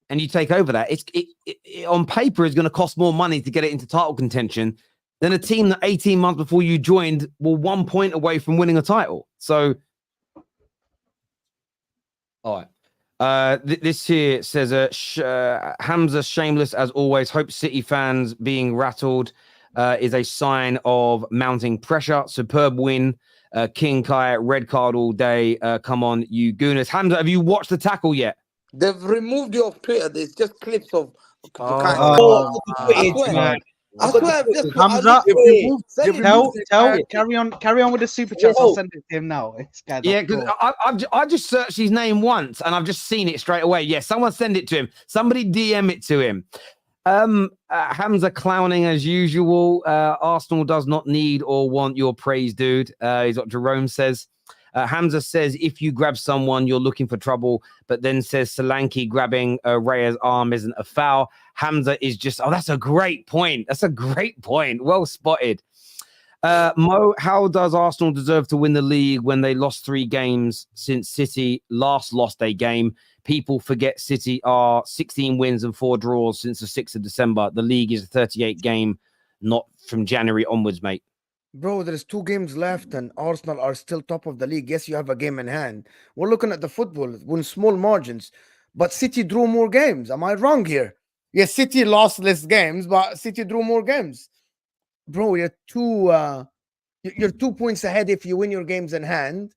and you take over that, it on paper is going to cost more money to get it into title contention than a team that 18 months before you joined were 1 point away from winning a title. So, all right. This here says, Hamza shameless as always. Hope City fans being rattled is a sign of mounting pressure. Superb win. King Kai, red card all day. Come on, you gooners. Hamza, have you watched the tackle yet? They've removed you off Twitter. There's just clips of. Hamza, carry on with the super chats. I'll send it to him now. Yeah, because I just searched his name once and I've just seen it straight away. Yeah, someone send it to him. Somebody DM it to him. Hamza clowning as usual. Arsenal does not need or want your praise, dude. Is what Jerome says. Hamza says, if you grab someone, you're looking for trouble, but then says Solanke grabbing Raya's arm isn't a foul. Hamza is just, that's a great point. That's a great point. Well spotted. Mo, how does Arsenal deserve to win the league when they lost 3 games since City last lost a game? People forget City are 16 wins and 4 draws since the 6th of December. The league is a 38 game, not from January onwards, mate. Bro, there's 2 games left and Arsenal are still top of the league. Yes, you have a game in hand. We're looking at the football with small margins, but City drew more games. Am I wrong here? Yes, City lost less games, but City drew more games. Bro, you're 2 points ahead if you win your games in hand,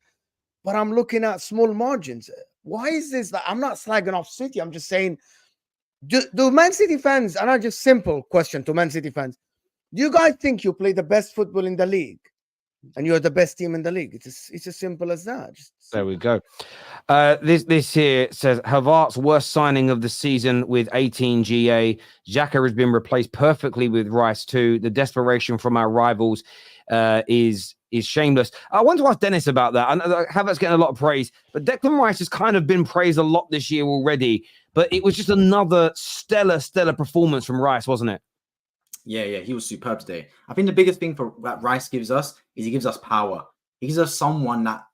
but I'm looking at small margins. Why is this? I'm not slagging off City. I'm just saying, do Man City fans, and I just simple question to Man City fans, do you guys think you play the best football in the league and you're the best team in the league. It's as simple as that. There we go. This here says Havertz worst signing of the season with 18 GA. Xhaka has been replaced perfectly with Rice too. The desperation from our rivals is shameless. I want to ask Deniz about that. I know Havertz getting a lot of praise, but Declan Rice has kind of been praised a lot this year already. But it was just another stellar performance from Rice, wasn't it? Yeah, he was superb today. I think the biggest thing that Rice gives us is he gives us power. He gives us someone that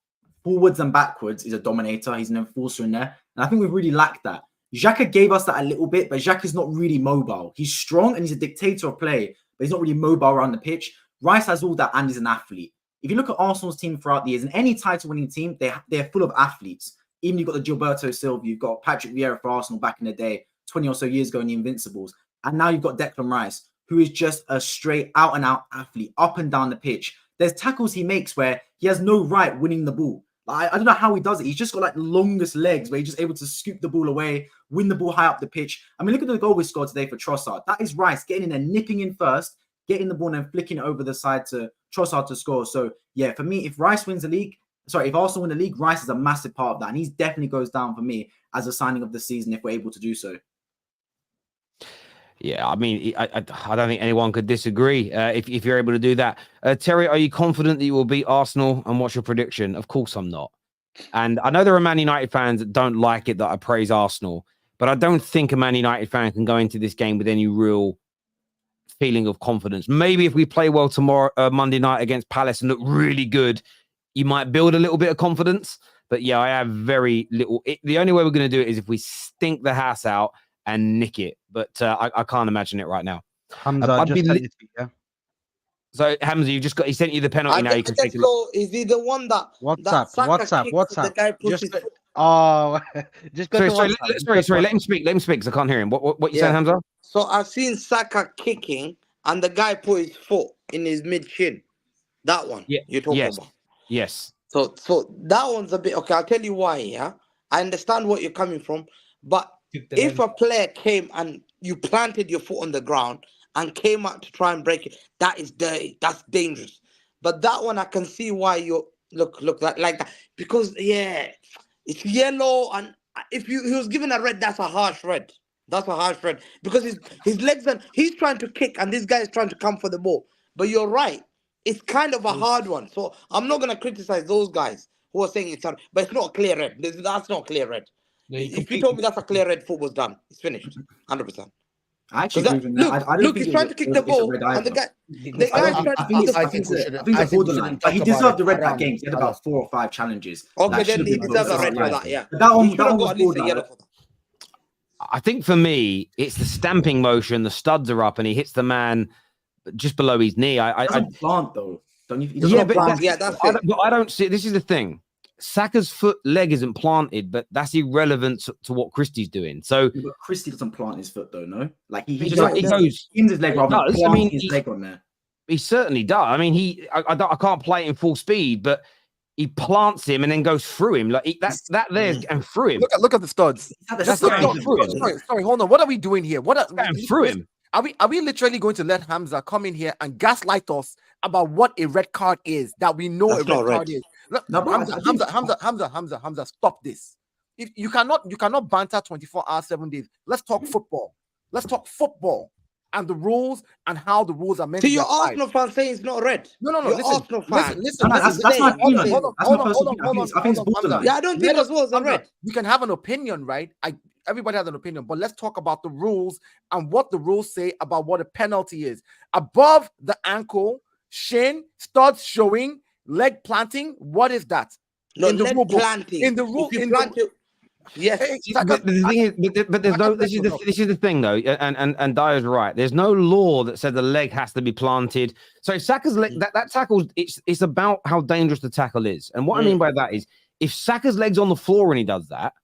forwards and backwards is a dominator. He's an enforcer in there. And I think we've really lacked that. Xhaka gave us that a little bit, but Xhaka is not really mobile. He's strong and he's a dictator of play, but he's not really mobile around the pitch. Rice has all that and he's an athlete. If you look at Arsenal's team throughout the years, in any title-winning team, they're full of athletes. Even you've got the Gilberto Silva, you've got Patrick Vieira for Arsenal back in the day, 20 or so years ago in the Invincibles. And now you've got Declan Rice, who is just a straight out-and-out athlete, up and down the pitch. There's tackles he makes where he has no right winning the ball. I don't know how he does it. He's just got like the longest legs where he's just able to scoop the ball away, win the ball high up the pitch. I mean, look at the goal we scored today for Trossard. That is Rice getting in there, nipping in first, getting the ball and flicking it over the side to Trossard to score. So, yeah, for me, if Arsenal win the league, Rice is a massive part of that. And he definitely goes down for me as a signing of the season if we're able to do so. Yeah, I mean, I don't think anyone could disagree if you're able to do that. Terry, are you confident that you will beat Arsenal? And what's your prediction? Of course I'm not. And I know there are Man United fans that don't like it that I praise Arsenal, but I don't think a Man United fan can go into this game with any real feeling of confidence. Maybe if we play well tomorrow, Monday night against Palace and look really good, you might build a little bit of confidence. But yeah, I have very little. The only way we're going to do it is if we stink the house out and nick it, but I can't imagine it right now. Hamza, So Hamza, he sent you the penalty. Now you can take it. Is he the one that WhatsApp? The guy puts his foot? Just go sorry. Let him speak because I can't hear him. What you saying, Hamza? So I've seen Saka kicking, and the guy put his foot in his mid shin. That one, you're talking about. Yes. So that one's a bit okay. I'll tell you why. Yeah, I understand what you're coming from, but if a player came and you planted your foot on the ground and came out to try and break it, that is dirty. That's dangerous. But that one, I can see why you look like that, because it's yellow, and if he was given a red, that's a harsh red. That's a harsh red because his legs and he's trying to kick, and this guy is trying to come for the ball. But you're right. It's kind of a hard one. So I'm not going to criticize those guys who are saying it's hard, but it's not a clear red. That's not clear red. If you told me that's a clear red, football's done. It's finished. 100%. I actually agree with that. Look, he's trying to kick the ball, and the guy's trying to kick the ball. But he deserved the red that game. He had about 4 or 5 challenges. Okay, then he deserves a red for that, yeah. That one was at least a yellow for that. I think for me, it's the stamping motion. The studs are up, and he hits the man just below his knee. I plant though. Don't you? That's it. But I don't see. This is the thing. Saka's leg isn't planted, but that's irrelevant to what Christie's doing. So but Christie doesn't plant his foot though, no? Like he goes in his leg rather than planting his leg on there. He certainly does. I mean, I can't play it in full speed, but he plants him and then goes through him like that there and through him. Look at the studs. Sorry, hold on. What are we doing here? Through him? Are we literally going to let Hamza come in here and gaslight us about what a red card is that we know That's a red card is? Look, no, Hamza, stop this. If you cannot banter 24 hours, 7 days. Let's talk football. Let's talk football and the rules and how the rules are meant to be applied. Arsenal fan saying it's not red. No. Listen. That's my opinion. I think it's borderline. Yeah, I don't think as well as red. You can have an opinion, right? Everybody has an opinion, but let's talk about the rules and what the rules say about what a penalty is. Above the ankle, shin, studs showing, leg planting. What is that? No, in the leg rule book. planting. In the rule. Yes. But the thing is, but there's no. This is the thing though, and Dyer's right. There's no law that said the leg has to be planted. So Saka's leg, that tackle, it's about how dangerous the tackle is. And what I mean by that is, if Saka's leg's on the floor and he does that,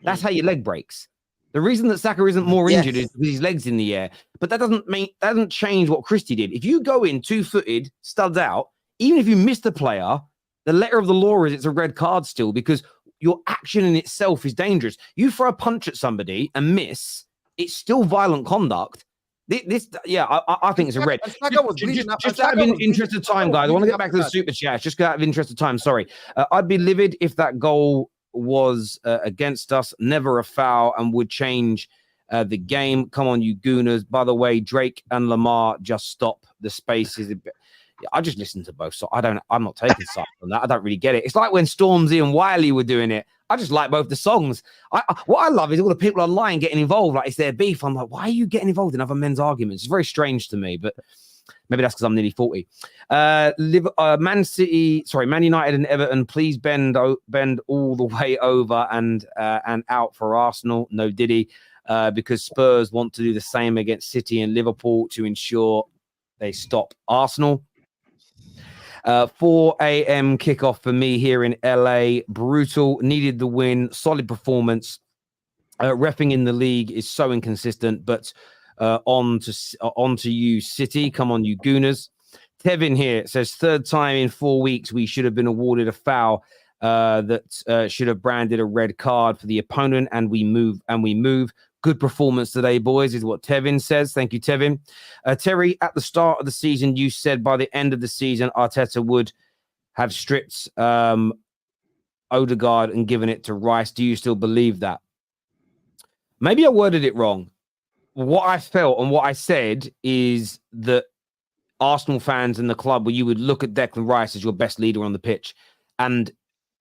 that's how your leg breaks. The reason that Saka isn't more injured is because his leg's in the air. But that doesn't change what Christie did. If you go in 2-footed, studs out, even if you miss the player, the letter of the law is it's a red card still, because your action in itself is dangerous. You throw a punch at somebody and miss, it's still violent conduct, I think it's a red. Saka was bleeding up. Just out of interest of time, guys, I want to get back to the super chat. Just out of interest of time, sorry. I'd be livid if that goal was against us. Never a foul and would change the game. Come on, you gooners. By the way, Drake and Lamar just stop. The space is a bit. I just listen to both. So I'm not taking sides on that. I don't really get it. It's like when Stormzy and Wiley were doing it. I just like both the songs. What I love is all the people online getting involved. Like it's their beef. I'm like, why are you getting involved in other men's arguments? It's very strange to me, but maybe that's because I'm nearly 40. Man United and Everton, please bend all the way over and out for Arsenal. No Diddy, because Spurs want to do the same against City and Liverpool to ensure they stop Arsenal. 4 a.m. kickoff for me here in LA. Brutal. Needed the win. Solid performance. Reffing in the league is so inconsistent, but on to you, City. Come on, you gooners. Tevin here says, third time in 4 weeks we should have been awarded a foul that should have branded a red card for the opponent, and we move. Good performance today, boys, is what Tevin says. Thank you, Tevin. Terry, at the start of the season, you said by the end of the season, Arteta would have stripped Odegaard and given it to Rice. Do you still believe that? Maybe I worded it wrong. What I felt and what I said is that Arsenal fans in the club, where you would look at Declan Rice as your best leader on the pitch. And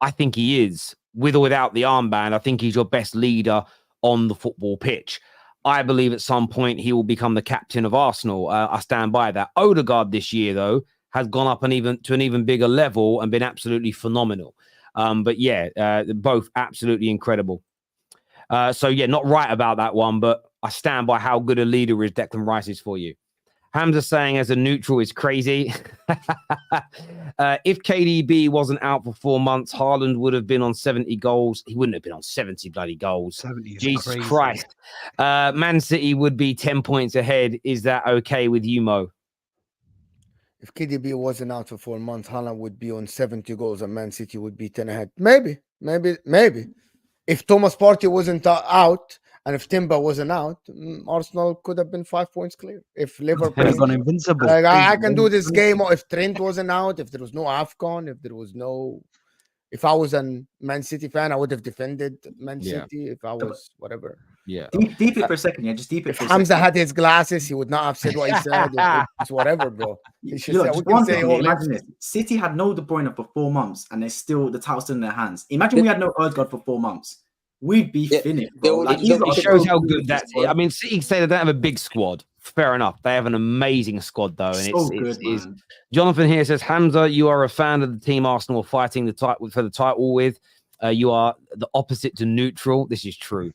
I think he is. With or without the armband, I think he's your best leader on the football pitch. I believe at some point he will become the captain of Arsenal. I stand by that. Odegaard this year, though, has gone up to an even bigger level and been absolutely phenomenal. But yeah, both absolutely incredible. So yeah, not right about that one, but I stand by how good a leader is Declan Rice is for you. Hamza saying as a neutral is crazy. If KDB wasn't out for 4 months, Haaland would have been on 70 goals. He wouldn't have been on 70 bloody goals. 70 is Jesus crazy. Christ. Man City would be 10 points ahead. Is that okay with you, Mo? If KDB wasn't out for 4 months, Haaland would be on 70 goals and Man City would be 10 ahead. Maybe. If Thomas Partey wasn't out and if Timber wasn't out, Arsenal could have been 5 points clear. If Liverpool They've gone invincible. like, I can do this game. Or if Trent wasn't out, if there was no AFCON, if I was a Man City fan, I would have defended Man City. If I was whatever. Yeah. Deep it for a second. Yeah, just deep it If for a Hamza second. had his glasses, he would not have said what he said. It's whatever, bro. He should Look, say, just we can one say thing, all imagine this. City had no De Bruyne for 4 months and the title's still in their hands. Imagine we had no Odegaard for 4 months. We'd be finished, bro. Like, it shows how good that is. I mean, City say they don't have a big squad. Fair enough. They have an amazing squad, though. And So good, it's man. Jonathan here says, Hamza, you are a fan of the team Arsenal are fighting for the title with. You are the opposite to neutral. This is true.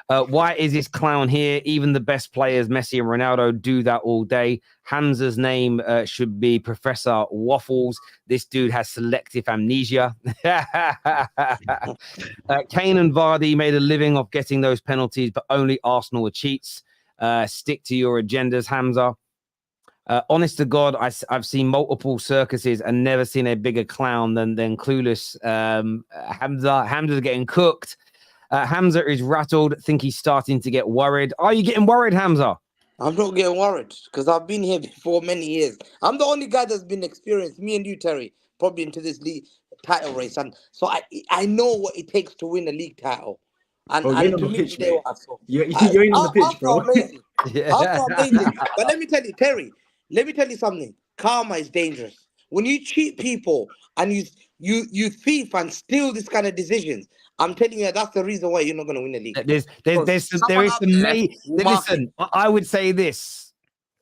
Why is this clown here? Even the best players, Messi and Ronaldo, do that all day. Hamza's name should be Professor Waffles. This dude has selective amnesia. Kane and Vardy made a living off getting those penalties, but only Arsenal are cheats. Stick to your agendas, Hamza. Honest to God, I've seen multiple circuses and never seen a bigger clown than Clueless. Hamza's getting cooked. Hamza is rattled. Think he's starting to get worried. Are you getting worried, Hamza? I'm not getting worried because I've been here before many years. I'm the only guy that's been experienced, me and you, Terry, probably into this league title race. And so I know what it takes to win a league title. And, You're and on to the me, pitch, today mate. what I saw. You're in on the pitch, bro. Amazing. Amazing. But let me tell you, Terry, let me tell you something. Karma is dangerous. When you cheat people and you thief and steal this kind of decisions, I'm telling you, that's the reason why you're not going to win the league. Listen, I would say this.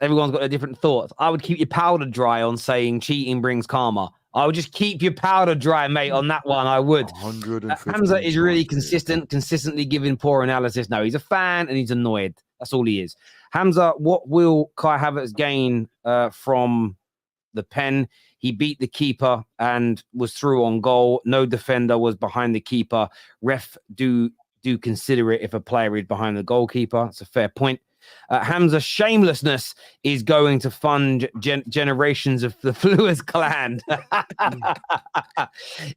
Everyone's got a different thought. I would keep your powder dry on saying cheating brings karma. I would just keep your powder dry, mate, on that one. I would. Hamza is really consistently giving poor analysis. No, he's a fan and he's annoyed. That's all he is. Hamza, what will Kai Havertz gain from the pen? He beat the keeper and was through on goal. No defender was behind the keeper. Ref do consider it if a player is behind the goalkeeper. It's a fair point. Hamza's shamelessness is going to fund generations of the Fluas clan.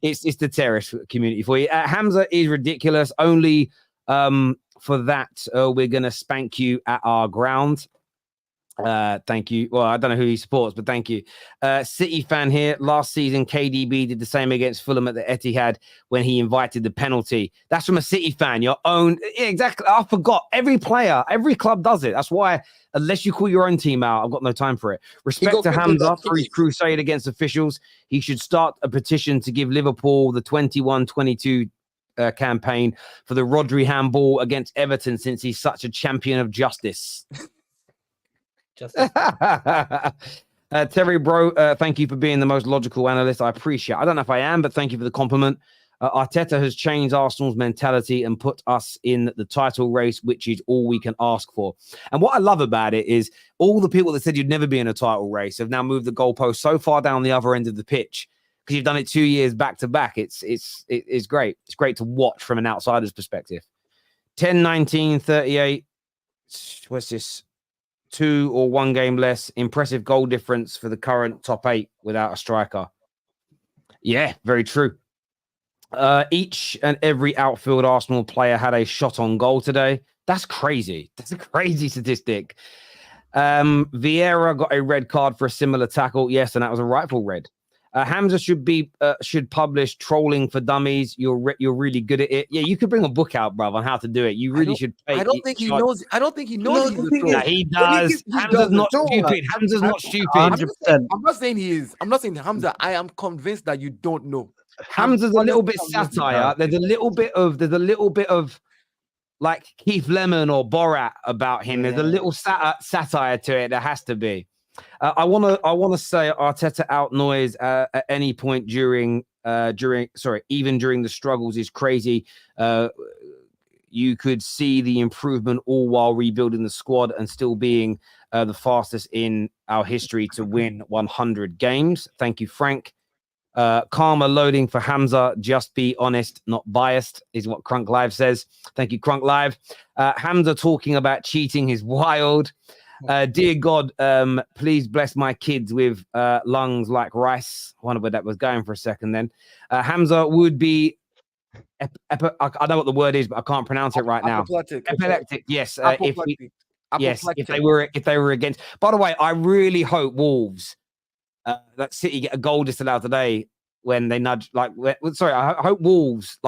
It's the terrorist community for you. Hamza is ridiculous. Only for that, we're going to spank you at our ground. Thank you. Well, I don't know who he supports, but thank you. City fan here. Last season, KDB did the same against Fulham at the Etihad when he invited the penalty. That's from a City fan. Your own. Yeah, exactly. I forgot. Every player, every club does it. That's why, unless you call your own team out, I've got no time for it. Respect to Hamza for his crusade against officials. He should start a petition to give Liverpool the 21-22 campaign for the Rodri handball against Everton, since he's such a champion of justice. Terry, bro, thank you for being the most logical analyst. I appreciate it. I don't know if I am, but thank you for the compliment. Arteta has changed Arsenal's mentality and put us in the title race, which is all we can ask for. And what I love about it is all the people that said you'd never be in a title race have now moved the goalpost so far down the other end of the pitch because you've done it 2 years back to back. It's great. It's great to watch from an outsider's perspective. 10-19, 38. What's this? 2 or 1 game less. Impressive goal difference for the current top 8 without a striker. Yeah, very true. Each and every outfield Arsenal player had a shot on goal today. That's crazy. That's a crazy statistic. Vieira got a red card for a similar tackle. Yes, and that was a rightful red. Hamza should publish trolling for dummies. You're really good at it. Yeah, you could bring a book out, bruv, on how to do it. You really should. I don't think he knows. I don't think he knows. Nah, he does. Hamza's not stupid. Hamza's not stupid. I'm not saying he is. I'm not saying Hamza. I am convinced that you don't know. Hamza's a little bit satire. There's a little bit of like Keith Lemon or Borat about him. There's a little satire to it. There has to be. I want to say Arteta out noise at any point even during the struggles is crazy. You could see the improvement all while rebuilding the squad and still being the fastest in our history to win 100 games. Thank you, Frank. Karma loading for Hamza. Just be honest, not biased, is what Crunk Live says. Thank you, Crunk Live. Hamza talking about cheating is wild. Dear God, please bless my kids with lungs like rice. I wonder where that was going for a second then. Hamza would be I know what the word is, but I can't pronounce it right now. Epileptic. Yes. If they were against. By the way, I really hope Wolves that City get a goal disallowed today when they nudge I hope Wolves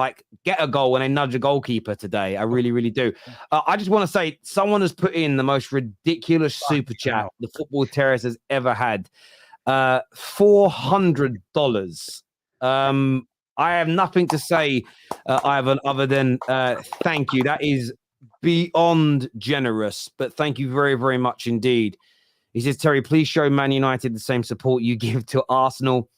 get a goal when they nudge a goalkeeper today. I really, really do. I just want to say someone has put in the most ridiculous super chat the Football Terrace has ever had. $400. I have nothing to say, Ivan, other than thank you. That is beyond generous, but thank you very, very much indeed. He says, Terry, please show Man United the same support you give to Arsenal.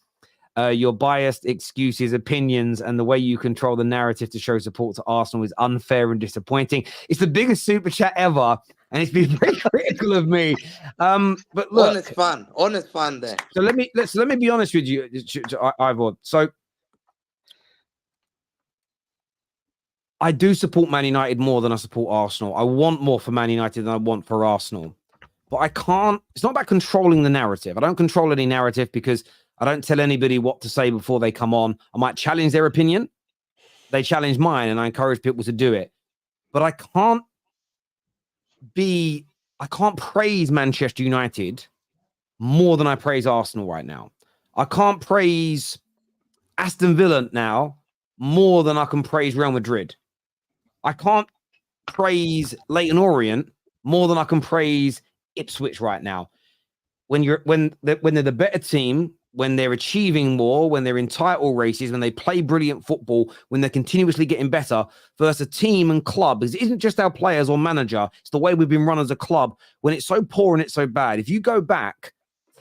Your biased excuses, opinions, and the way you control the narrative to show support to Arsenal is unfair and disappointing. It's the biggest super chat ever, and it's been very critical of me. But look, honest fun there. So let me be honest with you, Ivor. So I do support Man United more than I support Arsenal. I want more for Man United than I want for Arsenal. But I can't, it's not about controlling the narrative. I don't control any narrative because I don't tell anybody what to say before they come on. I might challenge their opinion. They challenge mine, and I encourage people to do it. But I can't praise Manchester United more than I praise Arsenal right now. I can't praise Aston Villa now more than I can praise Real Madrid. I can't praise Leyton Orient more than I can praise Ipswich right now. When they're the better team, when they're achieving more, when they're in title races, when they play brilliant football, when they're continuously getting better, versus a team and club. It isn't just our players or manager. It's the way we've been run as a club. When it's so poor and it's so bad. If you go back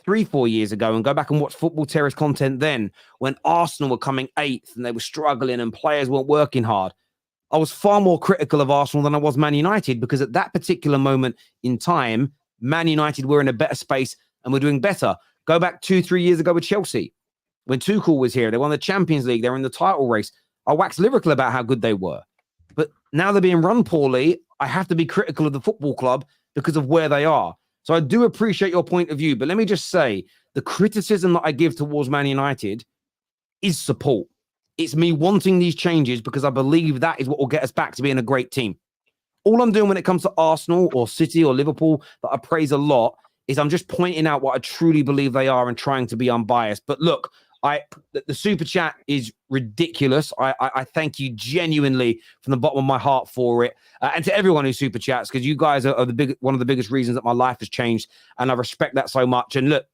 3-4 years ago and go back and watch Football Terrace content then, when Arsenal were coming 8th and they were struggling and players weren't working hard, I was far more critical of Arsenal than I was Man United, because at that particular moment in time, Man United were in a better space and were doing better. Go back 2-3 years ago with Chelsea. When Tuchel was here, they won the Champions League. They were in the title race. I waxed lyrical about how good they were. But now they're being run poorly. I have to be critical of the football club because of where they are. So I do appreciate your point of view. But let me just say, the criticism that I give towards Man United is support. It's me wanting these changes because I believe that is what will get us back to being a great team. All I'm doing when it comes to Arsenal or City or Liverpool that I praise a lot is I'm just pointing out what I truly believe they are and trying to be unbiased. But look, the super chat is ridiculous. I thank you genuinely from the bottom of my heart for it, and to everyone who super chats, because you guys are one of the biggest reasons that my life has changed, and I respect that so much. And look,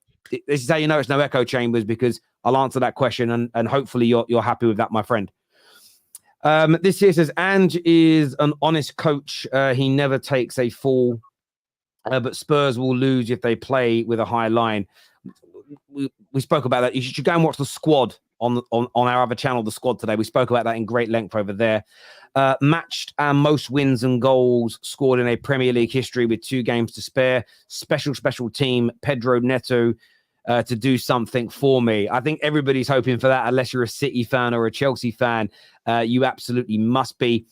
this is how you know it's no echo chambers, because I'll answer that question, and hopefully you're happy with that, my friend. This here says Ange is an honest coach. He never takes a fall, but Spurs will lose if they play with a high line. We spoke about that. You should go and watch the squad on our other channel, the squad today. We spoke about that in great length over there. Matched our most wins and goals scored in a Premier League history with 2 games to spare. Special team, Pedro Neto, to do something for me. I think everybody's hoping for that, unless you're a City fan or a Chelsea fan. You absolutely must be.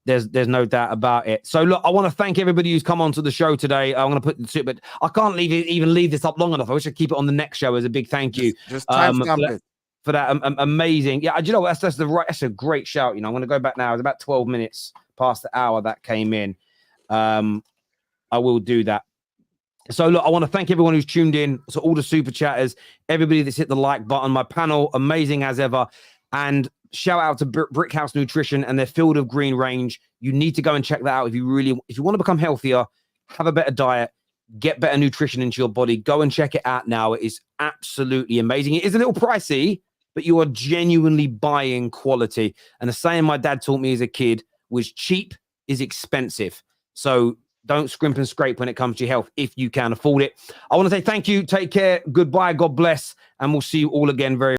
There's no doubt about it. So look, I want to thank everybody who's come onto the show today. I'm going to put the but I can't even leave this up long enough. I wish I'd keep it on the next show as a big thank you. Just timestamp it. For that amazing. Yeah, you know what? That's a great shout. You know, I'm going to go back now. It's about 12 minutes past the hour that came in. I will do that. So look, I want to thank everyone who's tuned in. So all the super chatters, everybody that's hit the like button, my panel, amazing as ever. And shout out to Brickhouse Nutrition and their Field of Green range. You need to go and check that out if you want to become healthier, have a better diet, get better nutrition into your body. Go and check it out now. It is absolutely amazing. It is a little pricey, but you are genuinely buying quality. And the saying my dad taught me as a kid was cheap is expensive. So don't scrimp and scrape when it comes to your health if you can afford it. I want to say thank you. Take care. Goodbye. God bless. And we'll see you all again very